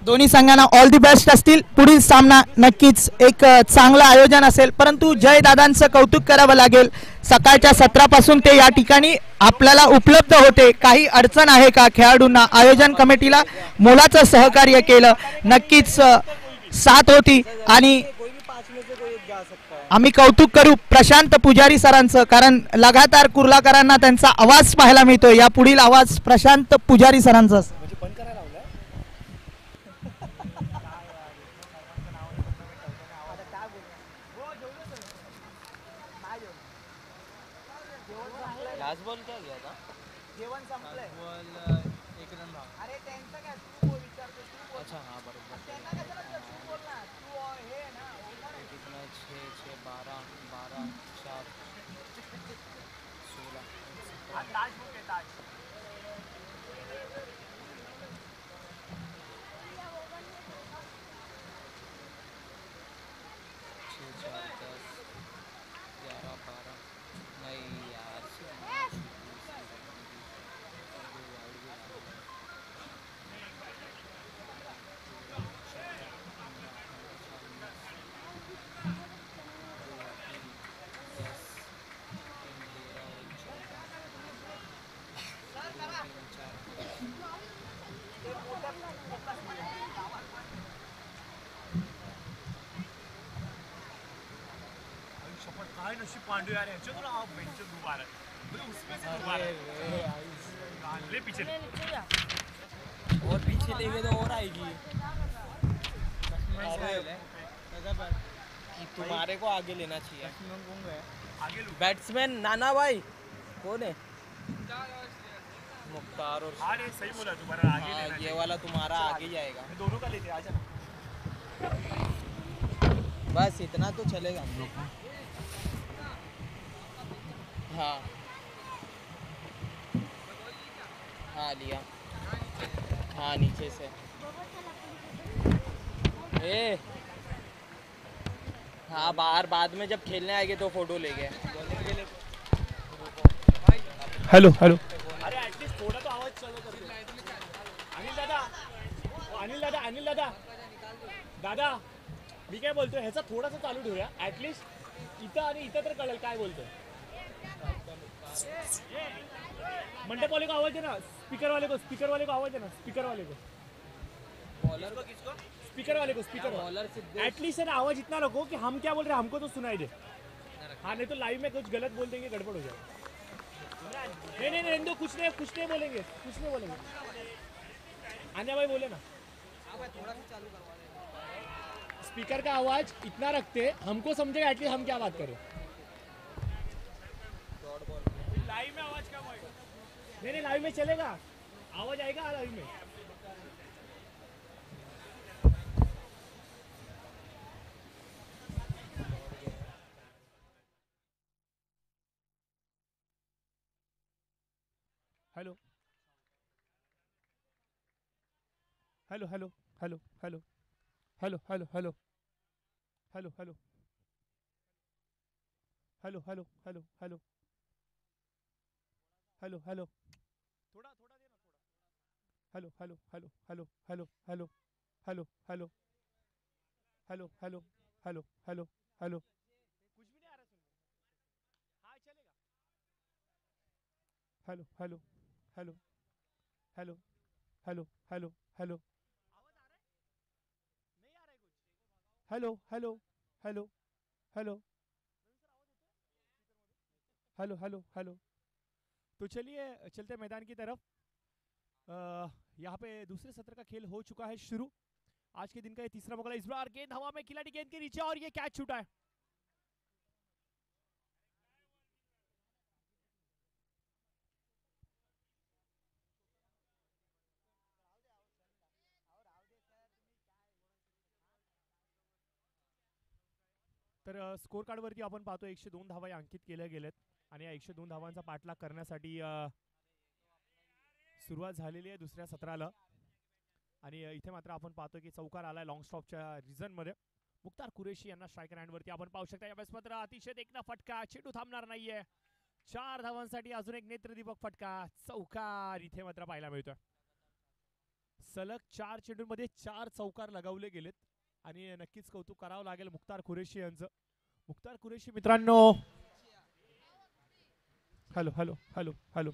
दोन्ही संघांना ऑल दी बेस्ट असतील. पुढील सामना नक्कीच एक चांगलं आयोजन असेल, परंतु जय दादांचं कौतुक करावं लागेल. सकाळच्या सत्रापासून ते या ठिकाणी आपल्याला उपलब्ध होते. काही अडचण आहे का खेळाडूंना? आयोजन कमिटीला मोलाचं सहकार्य केलं, नक्कीच साथ होती आणि आम्ही कौतुक करू प्रशांत पुजारी सरांचं, कारण लगातार कुर्लाकरांना त्यांचा आवाज पाहायला मिळतो. या पुढील आवाज प्रशांत पुजारी सरांचा. काय नशीब पांडू यार ह्याच्यातून हा बेंच उभा रहा मतलब उसमें से उभा रहा ले पीछे और पीछे लेंगे तो और आएगी। तुम्हारे को आगे लेना चाहिए। आगे लो बैट्समैन नाना भाई कौन है? मुख्तार और हाँ नहीं सही बोला तुम्हारा आगे हाँ, लेना ये वाला तुम्हारा आगे जाएगा। दोनों का लेते आजा ना बस इतना तो चलेगा हम लोग। हाँ हाँ लिया हाँ नीचे से ए हाँ बाहर बाद में जब खेलने आएंगे तो फोटो लेंगे। हेलो हेलो अरे एटलीस्ट थोड़ा तो आवाज चालू कर अनिल दादा दादा मी काय बोलतोय ह्याचा थोडासा चालू ठेवूया ऍटलीस्ट इथं आणि इथं तर कळेल काय बोलतोय। मंडप वाले को आवाज है ना स्पीकर वाले को आवाज है ना स्पीकर वाले को बॉलर को किसको? स्पीकर वाले को स्पीकर बॉलर से एटलीस्ट है ना आवाज इतना रखो कि हम क्या बोल रहे हैं हमको तो सुनाई दे। हाँ नहीं तो लाइव में कुछ गलत बोल देंगे गड़बड़ हो जाएगा। नहीं रहने दो कुछ नहीं बोलेंगे आन्या भाई बोले ना स्पीकर का आवाज इतना रखते हमको समझेगा एटलीस्ट हम क्या बात कर रहे हैं। लाइव में आवाज कम होगा नहीं लाइव में चलेगा आवाज आएगा लाइव में। Hello hello hello hello hello hello hello hello hello hello hello hello hello hello hello hello थोड़ा देना hello hello hello hello hello hello hello hello hello hello hello hello hello कुछ भी नहीं आ रहा सुनने हाँ चलेगा hello hello hello hello hello hello hello आवाज आ रहा है नहीं आ रहा है कुछ hello hello hello hello hello hello hello तो चलिए चलते हैं मैदान की तरफ। यहाँ पे दूसरे सत्र का खेल हो चुका है शुरू। आज के दिन का ये तीसरा मुकाबला इस बार गेंद हवा में खिलाड़ी गेंद के नीचे और ये कैच छूटा है। तर स्कोर कार्ड वरती आपण पाहतो 102 धावा अंकित केल्या गेलेत आणि या 102 धावांचा पाठलाग करण्यासाठी सुरुवात झालेली आहे दुसऱ्या सत्राला आणि इथे मात्र आपण पाहतो की चौकार आलाय लॉंग स्टॉपच्या रिझन मध्ये मुख्तार कुरेशी यांना स्ट्रायकर हँड वरती आपण पाहू शकता। यावेळेस मात्र अतिशय देखना फटका चेंडू थांबणार नाहीये 4 धावांसाठी अजून एक नेत्रदीपक फटका चौकार इथे मात्र पाहायला मिळतोय। सलग 4 चेंडूंमध्ये 4 चौकार लगावले गेलेत आणि नक्कीच कौतुक करावं लागेल मुख्तार कुरेशी यांचं। मुख्तार कुरेशी मित्रांनो hello hello hello hello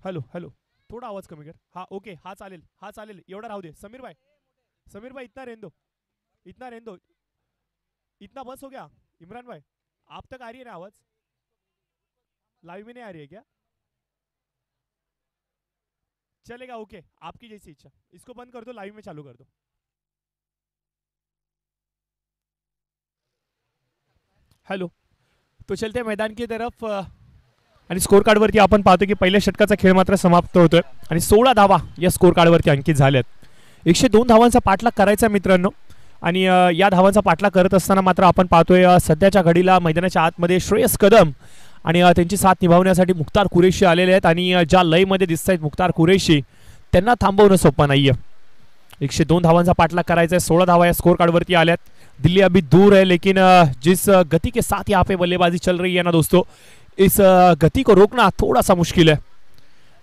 hello hello थोड़ा आवाज कमी कर हाँ ओके हाँ चालेल एवढा राहू दे। समीर भाई इतना रहने दो इतना बस हो गया। इमरान भाई आप तक आ रही है ना आवाज लाइव में नहीं आ रही है क्या? चलेगा ओके आपकी जैसी इच्छा इसको बंद कर दो लाइव में चालू कर दो। हेलो तो चलते हैं मैदान की तरफ आणि स्कोर कार्ड वरती आपण पाहतो की पहिल्या षटकाचा खेळ मात्र समाप्त होतोय आणि 16 धावा या स्कोर कार्ड वरती अंकित झाल्यात। 102 धावांचा पाठलाग करायचा मित्रांनो आणि या धावांचा पाठलाग करत असताना मात्र आपण पाहतोय सध्याच्या घडीला मैदानाच्या आतमध्ये श्रेयस कदम आणि त्यांची साथ निभावण्यासाठी मुख्तार कुरेशी आलेले आहेत आणि ज्या लयमध्ये दिसतायत मुख्तार कुरेशी त्यांना थांबवणं सोपं नाहीये। 102 धावांचा पाठलाग करायचा है 16 धावा या स्कोर कार्ड वरती आल्यात। दिल्ली अभी दूर है लेकिन जिस गति के साथ यहाँ पे बल्लेबाजी चल रही है ना दोस्तों इस गति को रोकना थोड़ा सा मुश्किल है।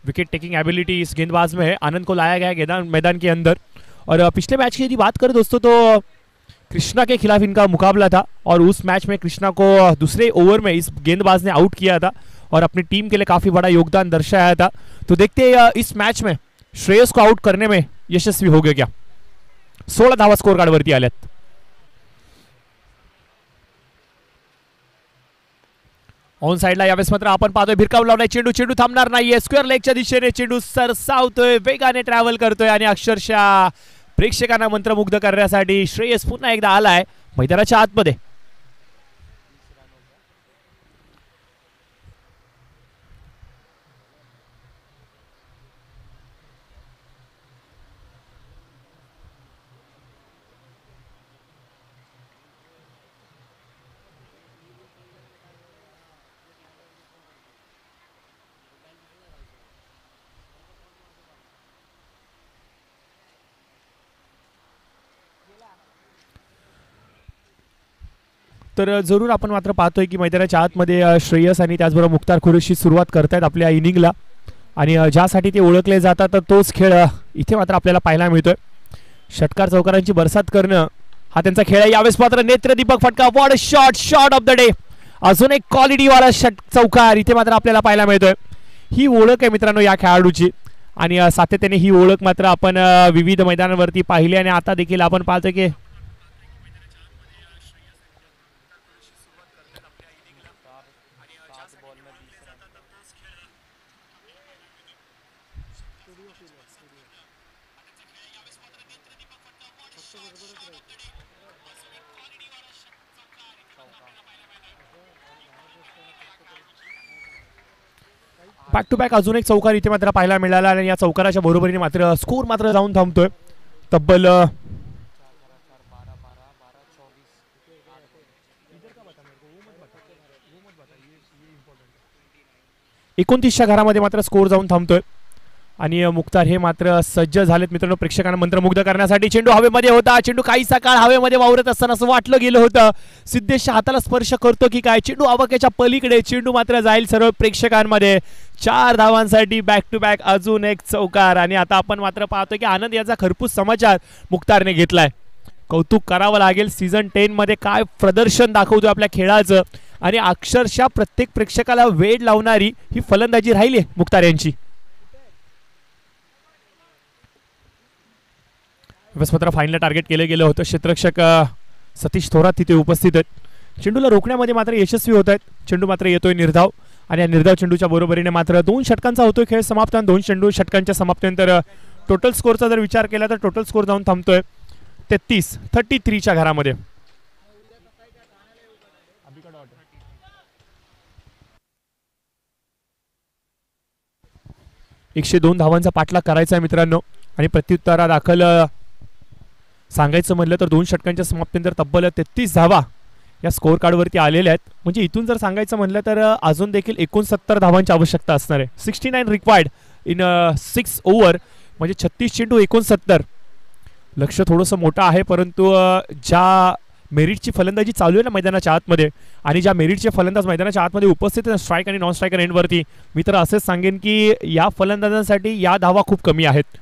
विकेट टेकिंग एबिलिटी इस गेंदबाज में है। आनंद को लाया गया है मैदान के अंदर और पिछले मैच की यदि बात करें दोस्तों तो कृष्णा के खिलाफ इनका मुकाबला था और उस मैच में कृष्णा को दूसरे ओवर में इस गेंदबाज ने आउट किया था और अपनी टीम के लिए काफी बड़ा योगदान दर्शाया था। तो देखते हैं इस मैच में श्रेयस को आउट करने में यशस्वी हो गया क्या। 16 धावा स्कोर कार्ड वरती आल्यात। ऑन साइडला यावेळेस मात्र आपण पाहतोय भिरकाव लावलाय चेंडू, चेंडू थांबणार नाहीये. स्क्वेअर लेगच्या दिशेने चेंडू सरसावतोय, वेगाने ट्रॅव्हल करतोय आणि अक्षरशः प्रेक्षकांना मंत्रमुग्ध करण्यासाठी श्रेयस पुन्हा एकदा आलाय मैदानाच्या आतमध्ये. तर जरूर आपण मात्र पाहतोय की मैदानाच्या आतमध्ये श्रेयस आणि त्याचबरोबर मुख्तार कुरेशी सुरुवात करतायत आपल्या इनिंगला आणि ज्यासाठी ते ओळखले जातात तर तोच खेळ इथे मात्र आपल्याला पाहायला मिळतोय. षटकार चौकारांची बरसात करणं हा त्यांचा खेळ आहे. यावेळेस मात्र नेत्रदीपक फटका, what shot, shot of the day. अजून एक क्वालिटीवाला चौकार इथे मात्र आपल्याला पाहायला मिळतोय. ही ओळख आहे मित्रांनो या खेळाडूची आणि सातत्याने ही ओळख मात्र आपण विविध मैदानावरती पाहिली आणि आता देखील आपण पाहतोय की बॅक टू बॅक अजून एक चौकार इथे मात्र पाहायला मिळाला आणि या चौकाराच्या बरोबरीने मात्र स्कोर मात्र जाऊन थांबतोय. तब्बल 29च्या घरामध्ये मात्र स्कोर जाऊन थांबतोय आणि मुख्तार हे मात्र सज्ज झालेत मित्रांनो प्रेक्षकांना मंत्रमुग्ध करण्यासाठी. चेंडू हवेमध्ये होता, चेंडू काहीसा काळ हवेमध्ये वावरत असताना असं वाटलं गेलं होतं सिद्धेशच्या हाताला स्पर्श करतो की काय. चेंडू आवाक्याच्या पलीकडे, चेंडू मात्र जाईल सरळ प्रेक्षकांमध्ये. 4 धावांसाठी बॅक टू बॅक अजून एक चौकार आणि आता आपण मात्र पाहतोय की आनंद याचा खरपूस समाचार मुख्तारने घेतलाय. कौतुक करावं लागेल, सीझन 10 मध्ये काय प्रदर्शन दाखवतोय आपल्या खेळाचं आणि अक्षरशः प्रत्येक प्रेक्षकाला वेड लावणारी ही फलंदाजी राहिली मुख्तार यांची. मात्र फाईनल टार्गेट केलं गेलं होतं. क्षेत्ररक्षक सतीश थोरात तिथे उपस्थित आहेत. चेंडूला रोखण्यामध्ये मात्र यशस्वी होत आहेत. चेंडू मात्र येतोय निर्धाव आणि या निर्धाव चेंडूच्या बरोबरीने मात्र 2 षटकांचा होतोय खेळ समाप्त. 2 षटकांच्या समाप्तीनंतर टोटल स्कोरचा जर विचार केला तर टोटल स्कोर जाऊन थांबतोय 33-33च्या घरामध्ये. एकशे 2 धावांचा पाठलाग करायचा आहे मित्रांनो आणि प्रत्युत्तरा दाखल सांगायचं म्हणलं तर 2 षटकांच्या समाप्तीनंतर तब्बल 33 धावा या स्कोर कार्डवरती आलेल्या आहेत. म्हणजे इथून जर सांगायचं म्हणलं तर अजून देखील 69 धावांची आवश्यकता असणार आहे. 69 रिक्वायर्ड इन 6 ओव्हर म्हणजे 36 चेंडू 69. लक्ष थोडंसं मोठं आहे परंतु ज्या मेरिटची फलंदाजी चालू आहे ना मैदानाच्या आतमध्ये आणि ज्या मेरिटचे फलंदाज मैदानाच्या आतमध्ये उपस्थित आहेत स्ट्राईक आणि नॉन स्ट्रायकर एंडवरती, मी तर असेच सांगेन की या फलंदाजांसाठी या धावा खूप कमी आहेत.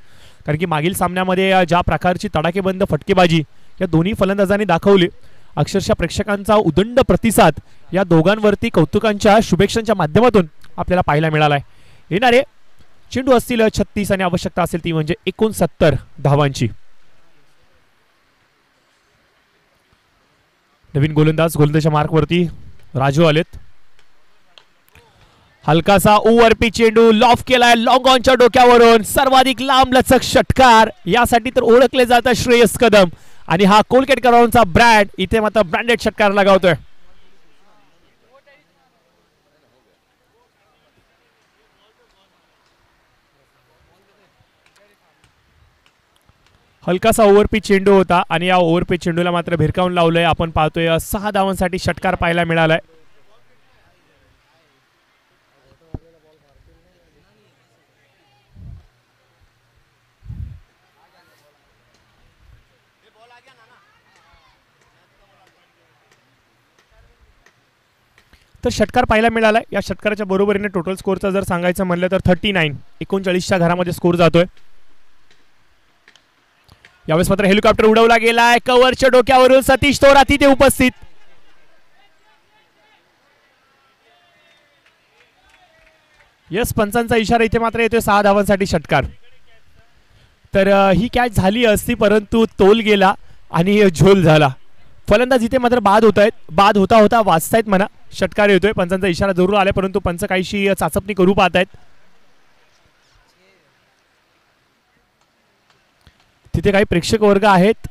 कारण की मागील सामन्यामध्ये ज्या प्रकारची तडाखेबंद फटकेबाजी या दोन्ही फलंदाजांनी दाखवली, अक्षरशः प्रेक्षकांचा उदंड प्रतिसाद या दोघांवरती कौतुकांच्या शुभेच्छांच्या माध्यमातून आपल्याला पाहायला मिळाला आहे. येणारे चेंडू असतील 36 आणि आवश्यकता असेल ती म्हणजे 69 धावांची. नवीन गोलंदाजच्या मार्कवरती राजू आलेत. हलकासा ओव्हर पिच चेंडू लॉफ केलाय लॉंग ऑनच्या डोक्यावरून. सर्वाधिक लांब लचक षटकार यासाठी तर ओळखले जातात श्रेयस कदम आणि हा कोलकेटकरांचा ब्रँड इथे मात्र ब्रँडेड षटकार लगावतोय. हलकासा ओव्हरपिच चेंडू होता आणि या ओव्हरपिच चेंडूला मात्र भिरकावून लावलंय. आपण पाहतोय 6 धावांसाठी षटकार पाहायला मिळालाय. तर षटकार पाहायला मिळालाय. या षटकाराच्या बरोबरीने टोटल स्कोरचा जर सांगायचं म्हणलं तर 39-39च्या घरामध्ये स्कोर जातोय. यावेळेस मात्र हेलिकॉप्टर उडवला गेलाय कव्हरच्या डोक्यावरून. सतीश थोरात तिथे उपस्थित. यस पंचांचा इशारा इथे मात्र येतोय 6 धावांसाठी षटकार. तर ही कॅच झाली असती परंतु तोल गेला आणि झोल झाला. फलंदाज इथे मात्र बाद होत आहेत, बाद होता होता वाचतायत म्हणा. षटकार येतोय, पंचांचा इशारा जरूर आलाय, परंतु पंच काहीशी चाचपणी करू पाहत आहेत. तिथे काही प्रेक्षक वर्ग आहेत.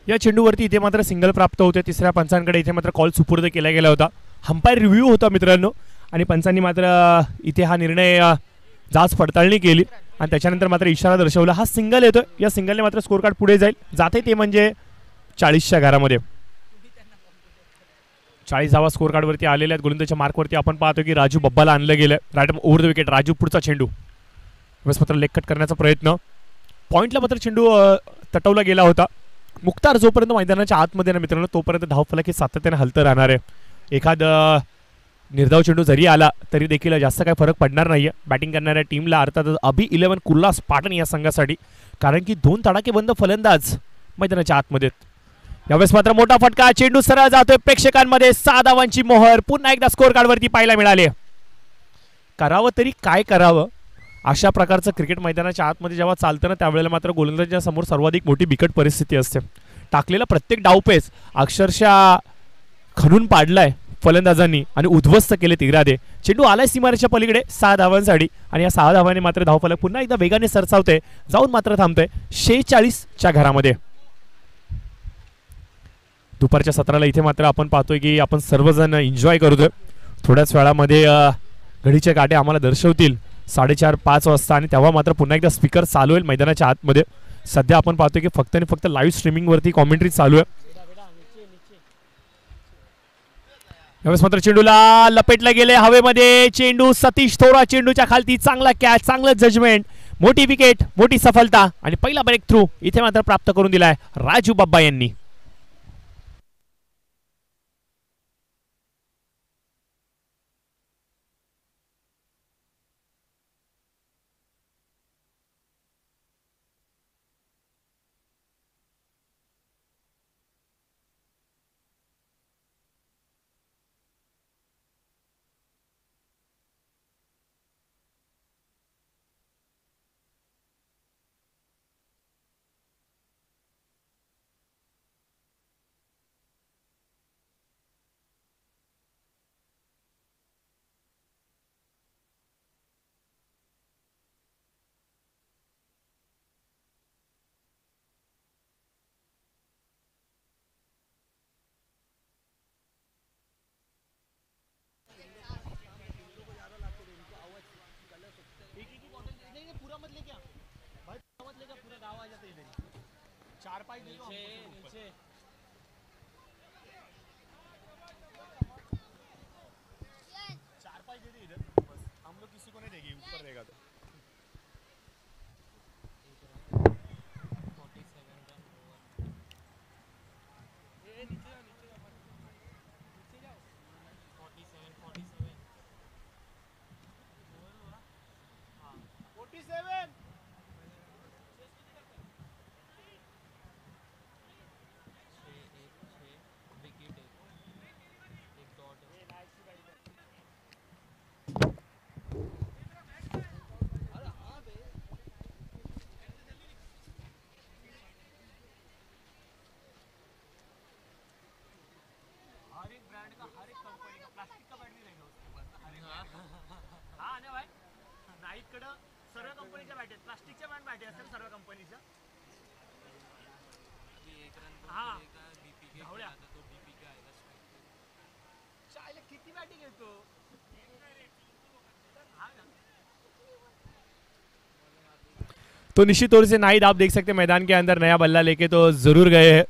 या चेंडूवरती इथे मात्र सिंगल प्राप्त होते. तिसऱ्या पंचांकडे इथे मात्र कॉल सुपूर्द केला गेला होता. अंपायर रिव्ह्यू होता मित्रांनो, आणि पंचांनी मात्र इथे हा निर्णय जाच पडताळणी केली आणि त्याच्यानंतर मात्र इशारा दर्शवला. हा सिंगल येतोय, या सिंगलने मात्र स्कोर कार्ड पुढे जाईल, जाते ते म्हणजे 40च्या घरामध्ये. 40 धावा स्कोर कार्डवरती आलेल्या आहेत. गोलंदाजच्या मार्कवरती आपण पाहतो की राजू बब्बाला आणलं गेलं. Right over the wicket. Raju पुढचा चेंडू बस मात्र लेग कट करण्याचा प्रयत्न. पॉईंटला मात्र चेंडू तटवला गेला होता. मुख्तार जोपर्यंत मैदानाच्या आतमध्ये ना मित्रांनो, तोपर्यंत धावफलक हे सातत्याने हलतं राहणार आहे. एखाद निर्धाव चेंडू जरी आला तरी देखील जास्त काही फरक पडणार नाहीये बॅटिंग करणाऱ्या टीमला, अर्थातच अभि 11 कुर्ला स्पाटन या संघासाठी, कारण की 2 तडाखेबंद फलंदाज मैदानाच्या आतमध्ये. यावेळेस मात्र मोठा फटका, चेंडू सरळ जातोय प्रेक्षकांमध्ये. 6 धावांची मोहर पुन्हा एकदा स्कोर कार्डवरती पाहायला मिळाले. करावं तरी काय करावं, अशा प्रकारचं क्रिकेट मैदानाच्या आतमध्ये जेव्हा चालतं ना, त्यावेळेला मात्र गोलंदाजांच्या समोर सर्वाधिक मोठी बिकट परिस्थिती असते. टाकलेला प्रत्येक डावपेच अक्षरशः खणून पाडलाय फलंदाजांनी आणि उद्ध्वस्त केले इरादे. चेंडू आलाय सीमारेषेच्या पलीकडे 6 धावांसाठी, आणि या 6 धावांनी मात्र धावफलक पुन्हा एकदा वेगाने सरसावते, जाऊन मात्र थांबतोय 46च्या घरामध्ये. दुपारच्या सत्राला इथे मात्र आपण पाहतोय की आपण सर्वजण एन्जॉय करतोय. थोड्याच वेळामध्ये घडीचे काटे आम्हाला दर्शवतील 4:30-5 वाजता, आणि तेव्हा मात्र पुन्हा एकदा स्पीकर चालू होईल मैदानाच्या आतमध्ये. सध्या आपण पाहतोय की फक्त आणि फक्त लाईव्ह स्ट्रीमिंग वरती कॉमेंट्री चालू आहे. यावेळेस मात्र चेंडूला लपेटला गेले हवेमध्ये. चेंडू सतीश थोरा चेंडूच्या खालती, चांगला कॅच, चांगलं जजमेंट, मोठी विकेट, मोठी सफलता, आणि पहिला ब्रेक थ्रू इथे मात्र प्राप्त करून दिलाय राजू बब्बा यांनी. नीचे तो निश्चित तौर से नाहिद आप देख सकते हैं मैदान के अंदर नया बल्ला लेके तो जरूर गए हैं।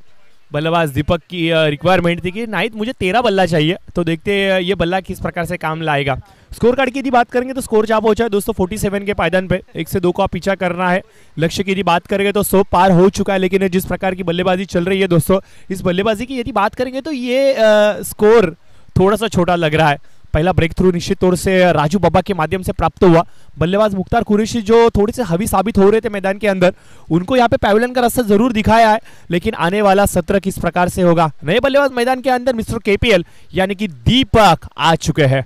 बल्लेबाज दीपक की रिक्वायरमेंट थी कि नाहिद मुझे 13 बल्ला चाहिए, तो देखते हैं ये बल्ला किस प्रकार से काम लाएगा। स्कोर कार्ड की यदि बात करेंगे तो स्कोर जहाँ पहुंचा है दोस्तों 47 के पायदान पे, 1 से 2 का पीछा करना है। लक्ष्य की यदि बात करेंगे तो 100 पार हो चुका है, लेकिन जिस प्रकार की बल्लेबाजी चल रही है दोस्तों, इस बल्लेबाजी की यदि बात करेंगे तो ये स्कोर थोड़ा सा छोटा लग रहा है। पहला ब्रेक थ्रू निश्चित तौर से राजू बाबा के माध्यम से प्राप्त हुआ। बल्लेबाज मुख्तार कुरैशी जो थोड़े से हवी साबित हो रहे थे मैदान के अंदर, उनको यहाँ पे पैवेलियन का रास्ता जरूर दिखाया है, लेकिन आने वाला सत्र किस प्रकार से होगा। नए बल्लेबाज मैदान के अंदर मिस्टर केपीएल यानी कि दीपक आ चुके हैं।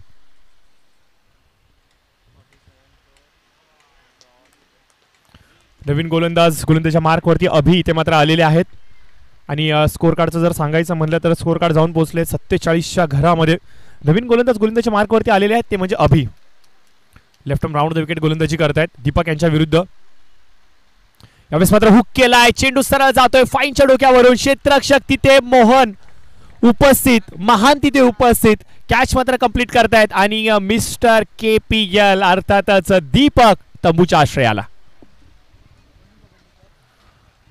नवीन गोलंदाजाच्या मार्कवरती अभि इथे मात्र आलेले आहेत आणि स्कोर कार्डचं जर सांगायचं म्हणलं तर स्कोर कार्ड जाऊन पोहोचले 47च्या घरामध्ये। नवीन गोलंदाजाच्या मार्कवरती आलेले आहेत ते म्हणजे Abhi. Left arm round the wicket गोलंदाजी करतायत दीपक यांच्या विरुद्ध। यावेळेस मात्र हुक केलाय, चेंडू सरळ जातोय फाईनच्या डोक्यावरून, क्षेत्ररक्षक तिथे मोहन उपस्थित, महान तिथे उपस्थित, कॅच मात्र कंप्लीट करतायत आणि मिस्टर केपीएल अर्थातच दीपक तंबूच्या आश्रयाला।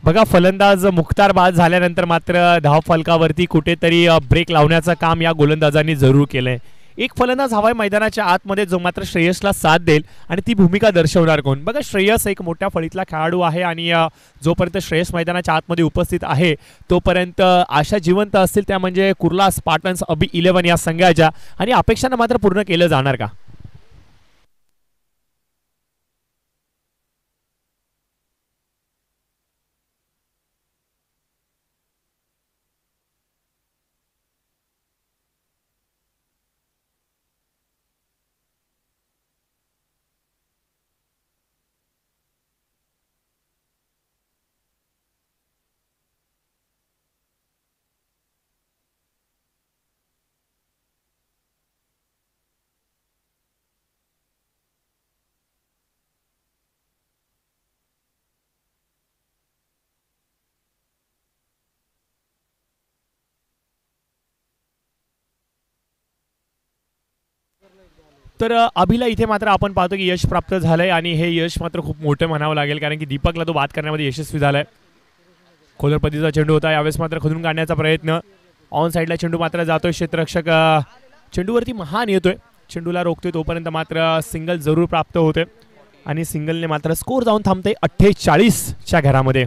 बघा फलंदाज मुख्तार बाद झाल्यानंतर मात्र धाव फलकावरती कुठेतरी ब्रेक लावण्याचं काम या गोलंदाजांनी जरूर केलंय। एक फलंदाज हवाय मैदानाच्या आतमध्ये जो मात्र श्रेयसला साथ देईल आणि ती भूमिका दर्शवणार कोण। बघा श्रेयस एक मोठ्या फळीतला खेळाडू आहे आणि जोपर्यंत श्रेयस मैदानाच्या आतमध्ये उपस्थित आहे तोपर्यंत आशा जिवंत असतील, त्या म्हणजे कुर्ला स्पार्टन्स अबी 11 या संघाच्या, आणि अपेक्षांना मात्र पूर्ण केलं जाणार का। तर अभिला इथे मात्र आपण पाहतो की यश प्राप्त झालंय आणि हे यश मात्र खूप मोठं म्हणावं लागेल, कारण की दीपकला तो बाद करण्यामध्ये यशस्वी झालाय। खोलर पद्धतीचा चेंडू होता, यावेळेस मात्र खोदून काढण्याचा प्रयत्न, ऑन साईडला चेंडू मात्र जातोय, क्षेत्ररक्षक चेंडूवरती महान येतोय, चेंडूला रोखतोय, तोपर्यंत मात्र सिंगल जरूर प्राप्त होते आणि सिंगलने मात्र स्कोर जाऊन थांबते 48च्या घरामध्ये।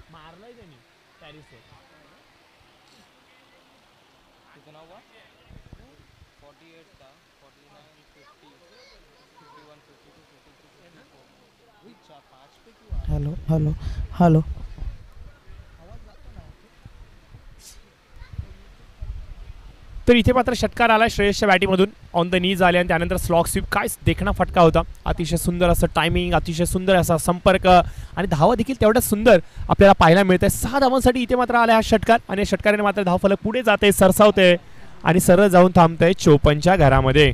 मारलाय त्यांनी पॅरिसवर। कितना हुआ 48 था 49 50 51 52 54 5 पे क्यों हेलो हेलो हेलो तर इथे मात्र षटकार आला श्रेयसच्या बॅटीमधून, ऑन द नीज आले आणि त्यानंतर स्लॉग स्वीप. काय देखणा फटका होता, अतिशय सुंदर असं टायमिंग, अतिशय सुंदर असा संपर्क आणि धावा देखील तेवढ्याच सुंदर आपल्याला पाहायला मिळते. 6 धावांसाठी इथे मात्र आला हा षटकार आणि षटकाराने मात्र धावफलक पुढे जाते, सरसावते आणि सरळ जाऊन थांबतंय 54च्या घरामध्ये.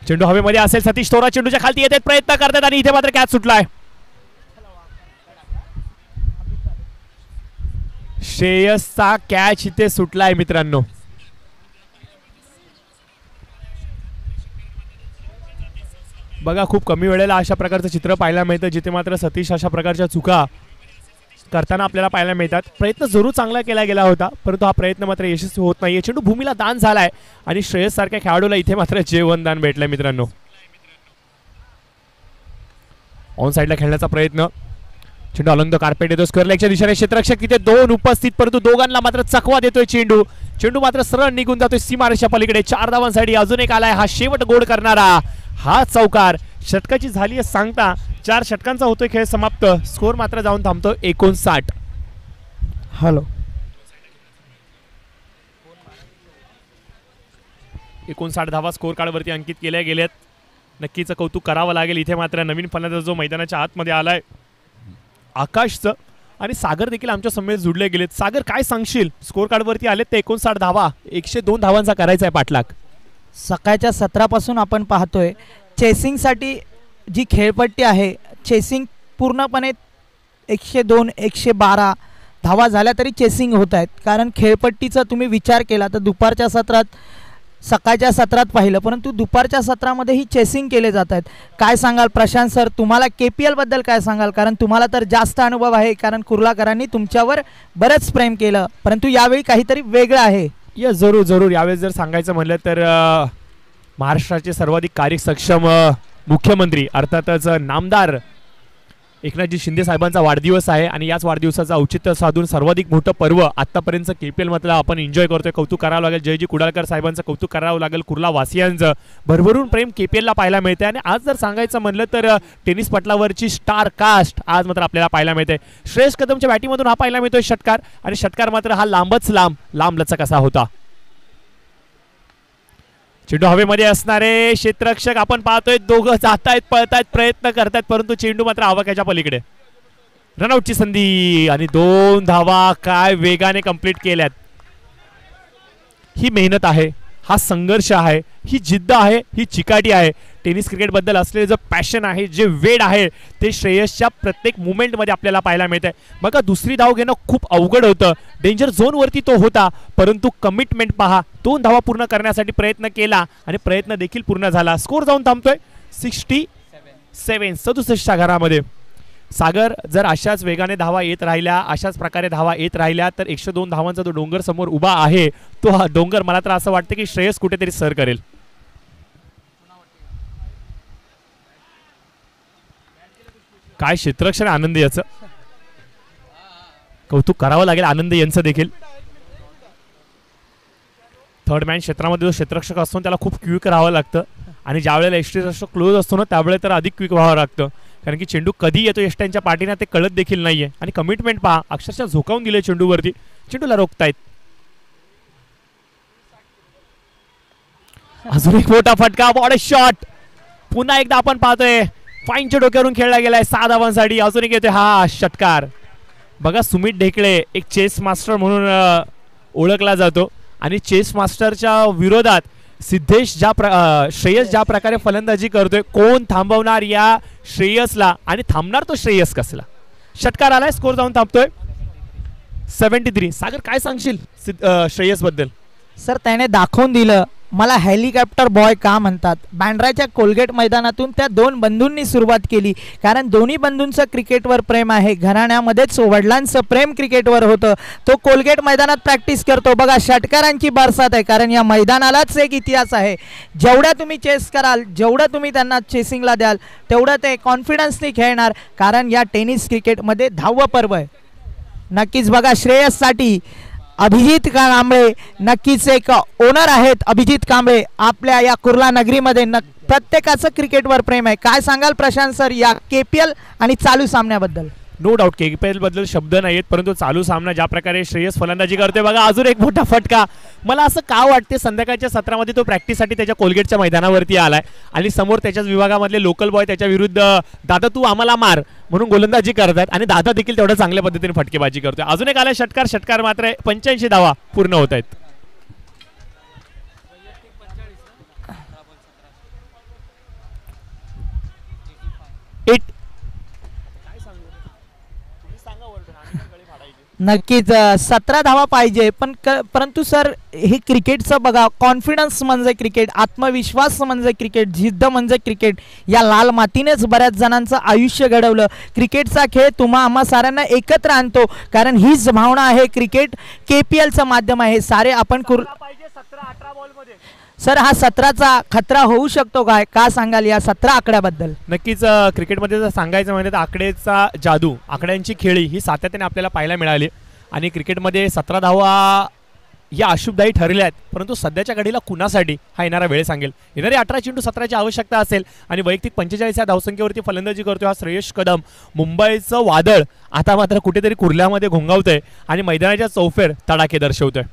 चेंडू हवेमध्ये असेल, सतीश तोरा चेंडूच्या खालती येतात, प्रयत्न करतात आणि इथे मात्र कॅच सुटलाय. श्रेयसचा कॅच इथे सुटलाय मित्रांनो. बघा खूप कमी वेळेला अशा प्रकारचं चित्र पाहायला मिळतं जिथे मात्र सतीश अशा प्रकारच्या चुका करताना आपल्याला पाहायला मिळतात. प्रयत्न जरूर चांगला केला गेला होता परंतु हा प्रयत्न मात्र यशस्वी होत नाहीये. चेंडू भूमीला दान झालाय आणि श्रेयस सारख्या खेळाडूला इथे मात्र जेवणदान भेटलंय मित्रांनो. ऑन साइडला खेळण्याचा प्रयत्न, चेंडू अलंग कार्पेट येतो स्क्वेअर लेगच्या दिशेने. क्षेत्ररक्षक तिथे 2 उपस्थित परंतु दोघांना मात्र चकवा देतोय चेंडू. चेंडू मात्र सरळ निघून जातोय सीमारेषा पलीकडे. 4 धावांसाठी अजून एक आलाय हा शेवट गोड करणारा हा चौकार. षटकाची झाली सांगता 4 षटकांचा होतोय खेळ समाप्त. स्कोर मात्र जाऊन थांबतो 59. हॅलो 59 धावा स्कोर कार्डवरती अंकित केल्या गेल्यात. नक्कीच कौतुक करावं लागेल. इथे मात्र नवीन फलंदाज जो मैदानाच्या आतमध्ये आलाय आकाशचं आणि सागर देखील आमच्या समेत जुडले गेलेत. सागर काय सांगशील, स्कोर कार्डवरती आलेत ते 59 धावा, 102 धावांचा करायचा आहे पाठलाग. सकाळच्या 17 पासून आपण पाहतोय चेसिंगसाठी जी खेळपट्टी आहे, चेसिंग पूर्णपणे 102 112 धावा झाल्या तरी चेसिंग होत आहेत. कारण खेळपट्टीचा तुम्ही विचार केला तर दुपारच्या सत्रात सकाळच्या सत्रात पाहिलं परंतु दुपारच्या सत्रामध्ये ही चेसिंग केले जात आहेत. काय सांगाल प्रशांत सर, तुम्हाला KPL बद्दल काय सांगाल, कारण तुम्हाला तर जास्त अनुभव आहे, कारण कुर्लाकरांनी तुमच्यावर बरंच प्रेम केलं परंतु यावेळी काहीतरी वेगळं आहे. जरूर जरूर यावेळेस जर सांगायचं म्हणलं तर महाराष्ट्राचे सर्वाधिक कार्यसक्षम मुख्यमंत्री अर्थातच नामदार एकनाथजी शिंदे साहेबांचा वाढदिवस आहे आणि याच वाढदिवसाचं औचित्य साधून सर्वाधिक मोठं पर्व आतापर्यंत KPL मधलं आपण एन्जॉय करतोय. कौतुक करावं लागेल जयजी कुडाळकर साहेबांचं, कौतुक करावं लागेल कुर्ला वासियांचं. भरभरून प्रेम KPL ला पाहायला मिळते आणि आज जर सांगायचं म्हणलं तर टेनिस पटलावरची स्टार कास्ट आज मात्र आपल्याला पाहायला मिळते. श्रेयस कदमच्या बॅटिंगमधून हा पाहायला मिळतोय षटकार आणि षटकार मात्र हा लांबच लांब लचक असा होता. चेंडू हवेमध्ये असणारे क्षेत्ररक्षक आपण पाहतोय दोघं जातायत पळतायत प्रयत्न करतायत परंतु चेंडू मात्र आवाक्याच्या पलीकडे. रनआउटची संधी आणि 2 धावा काय वेगाने कंप्लीट केल्यात. ही मेहनत आहे, हा संघर्ष आहे, ही जिद्द आहे, ही चिकाटी आहे. टेनिस क्रिकेट बद्दल असलेले जे पॅशन आहे, जे वेड आहे ते श्रेयसच्या प्रत्येक मुवमेंटमध्ये आपल्याला पाहायला मिळत आहे. बघा दुसरी धाव घेणं खूप अवघड होतं, डेंजर झोनवरती तो होता परंतु कमिटमेंट पहा, 2 धावा पूर्ण करण्यासाठी प्रयत्न केला आणि प्रयत्न देखील पूर्ण झाला. स्कोर जाऊन थांबतोय 67 घरामध्ये. सागर जर अशाच वेगाने धावा येत राहिल्या, अशाच प्रकारे धावा येत राहिल्या तर 102 धावांचा जो डोंगर समोर उभा आहे तो हा डोंगर मला तर असं वाटतं की श्रेयस कुठेतरी सर करेल. काय क्षेत्ररक्षण आनंद, याचं कौतुक करावं लागेल आनंद यांचं देखील. थर्ड मॅन क्षेत्रामध्ये जो क्षेत्ररक्षक असतो त्याला खूप क्विक राहावं लागतं आणि ज्या वेळेला क्षेत्ररक्षक क्लोज असतो ना त्यावेळेला तर अधिक क्विक व्हावं लागतं कारण की चेंडू कधी येतो यष्ट्यांच्या पाठीना ते कळत देखील नाहीये. आणि कमिटमेंट पहा, अक्षरशः झोकावून दिले चेंडूवरती, चेंडूला रोखतायत. अजून एक मोठा फटका, बॉडी शॉट पुन्हा एकदा आपण पाहतोय. फाईनच्या डोक्यावरून खेळला गेलाय 6 धावांसाठी. अजून एक येतोय हा षटकार. बघा सुमित ढेकळे एक चेस मास्टर म्हणून ओळखला जातो आणि चेस मास्टरच्या विरोधात सिद्धेश श्रेयस ज्या प्रकारे फलंदाजी करतोय, कोण थांबवणार या श्रेयसला आणि थांबणार तो श्रेयस कसला. षटकार आलाय, स्कोर जाऊन थांबतोय 73. सागर काय सांगशील श्रेयस बद्दल. सर त्याने दाखवून दिलं मला हेलिकॉप्टर बॉय का म्हणतात. बँड्राच्या कोलगेट मैदानातून त्या 2 बंधूंनी सुरुवात केली कारण दोन्ही बंधूंचं क्रिकेटवर प्रेम आहे. घराण्यामध्येच वडिलांचं प्रेम क्रिकेटवर होतं. तो कोलगेट मैदानात प्रॅक्टिस करतो. बघा षटकारांची बरसात आहे कारण या मैदानालाच एक इतिहास आहे. जेवढ्या तुम्ही चेस कराल, जेवढं तुम्ही त्यांना चेसिंगला द्याल तेवढं ते कॉन्फिडन्सनी खेळणार कारण या टेनिस क्रिकेटमध्ये 10वं पर्व आहे. नक्कीच बघा श्रेयससाठी अभिजित कांबळे नक्कीच एक ओनर आहेत. अभिजित कांबळे आपल्या या कुर्ला नगरीमध्ये प्रत्येकाचं क्रिकेटवर प्रेम आहे. काय सांगाल प्रशांत सर या KPL आणि चालू सामन्याबद्दल. नो डाऊट KPL बद्दल शब्द नाहीत परंतु चालू सामना ज्या प्रकारे श्रेयस फलंदाजी करतोय बघा. अजून एक मोठा फटका मला असं का वाटते संध्याकाळच्या सत्रामध्ये तो प्रॅक्टिससाठी त्याच्या कोलगेटच्या मैदानावरती आलाय आणि समोर त्याच्याच विभागामधले लोकल बॉय त्याच्या विरुद्ध दादा तू आम्हाला मार म्हणून गोलंदाजी करतायत आणि दादा देखील तेवढ्या चांगल्या पद्धतीने फटकेबाजी करतोय. अजून एक आलाय षटकार मात्र 85 धावा पूर्ण होत आहेत. नक्कीच 17 धावा पाहिजे पण परंतु सर हे क्रिकेटचं बघा, कॉन्फिडन्स म्हणजे क्रिकेट, आत्मविश्वास म्हणजे क्रिकेट, जिद्द म्हणजे क्रिकेट. या लाल मातीनेच बऱ्याच जणांचं आयुष्य घडवलं. क्रिकेटचा खेळ तुम्हा आम्हा साऱ्यांना एकत्र आणतो कारण हीच भावना आहे. क्रिकेट KPLचं माध्यम आहे. सारे आपण सर हा 17चा खतरा होऊ शकतो का सांगाल या 17 आकड्याबद्दल? नक्कीच क्रिकेटमध्ये जर सांगायचं म्हणजे तर आकड्याचा जादू, आकड्यांची खेळी ही सातत्याने आपल्याला पाहायला मिळाली आणि क्रिकेटमध्ये 17 धावा या अशुभदायी ठरल्या आहेत. परंतु सध्याच्या घडीला कुणासाठी हा येणारा वेळ सांगेल. येणारी 18 चेंडू 17ची आवश्यकता असेल आणि वैयक्तिक 45 या धावसंख्येवरती फलंदाजी करतो हा श्रेयस कदम. मुंबईचं वादळ आता मात्र कुठेतरी कुर्ल्यामध्ये घोंगावतंय आणि मैदानाच्या चौफेर तडाखे दर्शवतोय.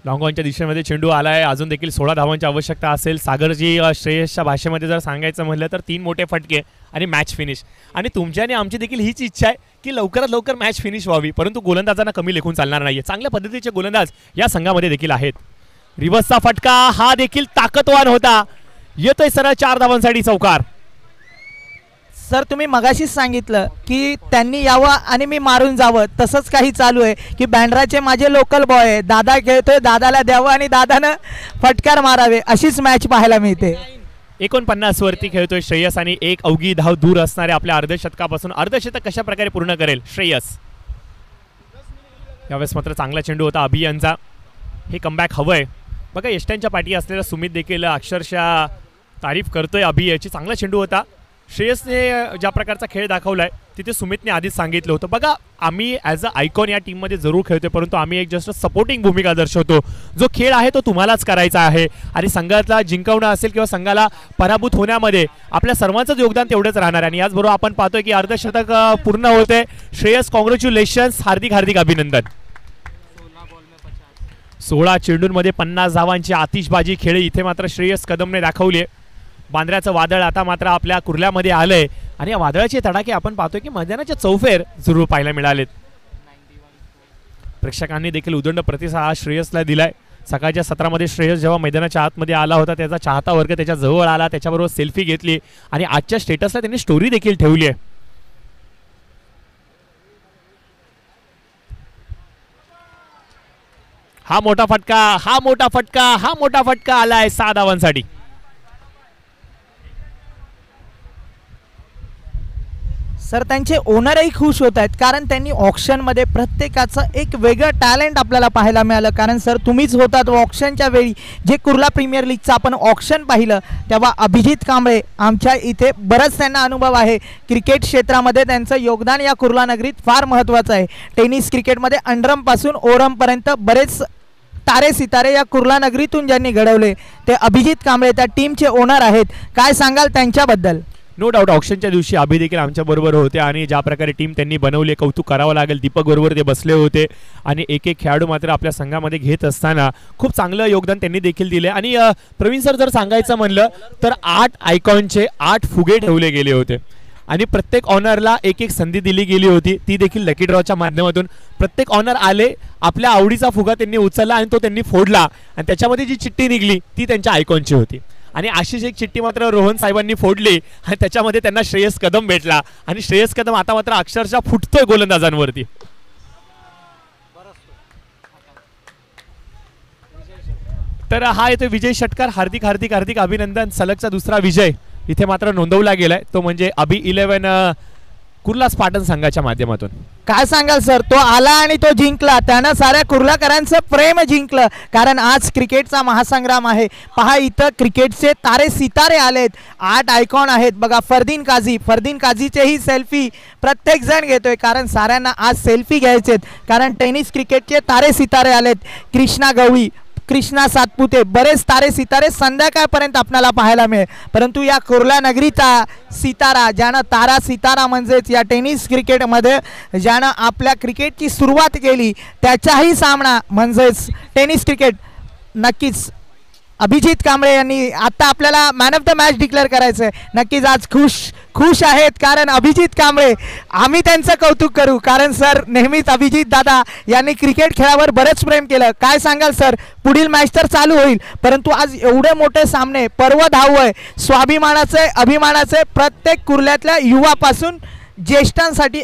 लॉंग ऑनच्या दिशेमध्ये चेंडू आलाय. अजून देखील 16 धावांची आवश्यकता असेल. सागरजी श्रेयसच्या भाषेमध्ये जर सांगायचं म्हटलं तर 3 मोठे फटके आणि मॅच फिनिश. आणि तुमची आणि आमची देखील हीच इच्छा आहे की लवकरात लवकर मॅच फिनिश व्हावी. परंतु गोलंदाजांना कमी लेखून चालणार नाहीये. चांगल्या पद्धतीचे गोलंदाज या संघामध्ये देखील आहेत. रिवर्सचा फटका हा देखील ताकदवान होता. येतोय सरळ 4 धावांसाठी चौकार. सर तुम्ही मगाशीच सांगितलं की त्यांनी यावं आणि मी मारून जावं, तसंच काही चालू आहे की बँड्राचे माझे लोकल बॉय आहे, दादा खेळतोय, दादाला द्यावं आणि दादानं फटकार मारावे, अशीच मॅच पाहायला मिळते. 49 वरती खेळतोय श्रेयस आणि एक अवघी धाव दूर असणारे आपल्या अर्धशतकापासून. अर्धशतक कशा प्रकारे पूर्ण करेल श्रेयस? यावेळेस मात्र चांगला चेंडू होता अभियानचा. हे कमबॅक हवंय. बघा यष्ट्यांच्या पाठी असलेला सुमित देखील अक्षरशः तारीफ करतोय अभियाची. चांगला चेंडू होता. श्रेयसने ज्या प्रकारचा खेळ दाखवलाय तिथे सुमितने आधीच सांगितलं होतं, बघा आम्ही ॲज अ आयकॉन या टीममध्ये जरूर खेळतोय परंतु आम्ही एक जस्ट सपोर्टिंग भूमिका दर्शवतो. जो खेळ आहे तो तुम्हालाच करायचा आहे आणि संघाला जिंकवणं असेल किंवा संघाला पराभूत होण्यामध्ये आपल्या सर्वांचंच योगदान तेवढंच राहणार. आणि याचबरोबर आपण पाहतोय की अर्धशतक पूर्ण होते. श्रेयस कॉंग्रॅच्युलेशन्स, हार्दिक हार्दिक अभिनंदन. 16 चेंडूंमध्ये 50 धावांची आतिषबाजी खेळी इथे मात्र श्रेयस कदमने दाखवली आहे. बांद्र्याचं वादळ आता मात्र आपल्या कुर्ल्यामध्ये आलंय आणि या वादळाचे तडाखे आपण पाहतोय की मैदानाच्या चौफेर जरूर पाहायला मिळालेत. प्रेक्षकांनी देखील उदंड प्रतिसाद श्रेयसला दिलाय. सकाळच्या सत्रामध्ये श्रेयस जेव्हा मैदानाच्या आतमध्ये आला होता त्याचा चाहता वर्ग त्याच्या जवळ आला, त्याच्याबरोबर सेल्फी घेतली आणि आजच्या स्टेटसला त्यांनी स्टोरी देखील ठेवली आहे. हा मोठा फटका आलाय 6 धावांसाठी. सर त्यांचे ओनरही खुश होत आहेत कारण त्यांनी ऑक्शनमध्ये प्रत्येकाचं एक वेगळं टॅलेंट आपल्याला पाहायला मिळालं. कारण सर तुम्हीच होतात ऑक्शनच्या वेळी जे कुर्ला प्रीमियर लीगचं आपण ऑक्शन पाहिलं तेव्हा अभिजित कांबळे आमच्या इथे बरंच त्यांना अनुभव आहे. क्रिकेट क्षेत्रामध्ये त्यांचं योगदान या कुर्ला नगरीत फार महत्त्वाचं आहे. टेनिस क्रिकेटमध्ये अंडरमपासून ओरमपर्यंत बरेच तारे सितारे या कुर्ला नगरीतून ज्यांनी घडवले ते अभिजित कांबळे त्या टीमचे ओनर आहेत. काय सांगाल त्यांच्याबद्दल? नो डाऊट ऑक्शनच्या दिवशी अभि देखील आमच्याबरोबर होते आणि ज्या प्रकारे टीम त्यांनी बनवली कौतुक करावं लागेल. दीपक बरोबर ते बसले होते आणि एक एक खेळाडू मात्र आपल्या संघामध्ये घेत असताना खूप चांगलं योगदान त्यांनी देखील दिले. आणि प्रवीण सर जर सांगायचं म्हणलं तर 8 आयकॉनचे 8 फुगे ठेवले गेले होते आणि प्रत्येक ऑनरला एक एक संधी दिली गेली होती, ती देखील लकी ड्रॉच्या माध्यमातून. प्रत्येक ऑनर आले, आपल्या आवडीचा फुगा त्यांनी उचलला आणि तो त्यांनी फोडला आणि त्याच्यामध्ये जी चिठ्ठी निघली ती त्यांच्या आयकॉनची होती. आणि अशीच एक चिठ्ठी मात्र रोहन साहेबांनी फोडली आणि त्याच्यामध्ये त्यांना श्रेयस कदम भेटला आणि श्रेयस कदम आता मात्र अक्षरशः फुटतोय गोलंदाजांवरती. तर हा येतोय विजय षटकार. हार्दिक हार्दिक हार्दिक अभिनंदन. सलगचा दुसरा विजय इथे मात्र नोंदवला गेलाय तो म्हणजे अभि 11 कुर्ला स्पार्टन संघाच्या माध्यमातून. काय सांगाल सर, तो आला आणि तो जिंकला, त्यानं साऱ्या कुर्लाकरांचं प्रेम जिंकलं. कारण आज क्रिकेटचा महासंग्राम आहे. पहा इथं क्रिकेटचे तारे सितारे आलेत, 8 आयकॉन आहेत. बघा फरदीन काझीचेही सेल्फी प्रत्येक जण घेतोय कारण साऱ्यांना आज सेल्फी घ्यायचेत. कारण टेनिस क्रिकेटचे तारे सितारे आलेत. कृष्णा गवळी, कृष्णा सातपुते, बरेच तारे सितारे संध्याकाळपर्यंत आपल्याला पाहायला मिळेल. परंतु या कुर्ला नगरीचा सितारा, ज्यानं तारा सितारा म्हणजेच या टेनिस क्रिकेटमध्ये ज्यानं आपल्या क्रिकेटची सुरुवात केली, त्याचाही सामना म्हणजेच टेनिस क्रिकेट नक्कीच अभिजित कांबळे यांनी आता आपल्याला man of the match declare करायचं आहे. नक्कीच आज खुश आहेत, कारण अभिजित कांबळे, आम्ही त्यांचं कौतुक करू, कारण सर नेहमीच अभिजित दादा यांनी क्रिकेट खेळावर बरंच प्रेम केलं. काय सांगाल सर, पुढील मॅच तर चालू होईल, परंतु आज एवढे मोठे सामने, पर्व 10 स्वाभिमानाचे, अभिमानाचे, प्रत्येक कुर्ल्यातल्या युवापासून ज्येष्ठांसाठी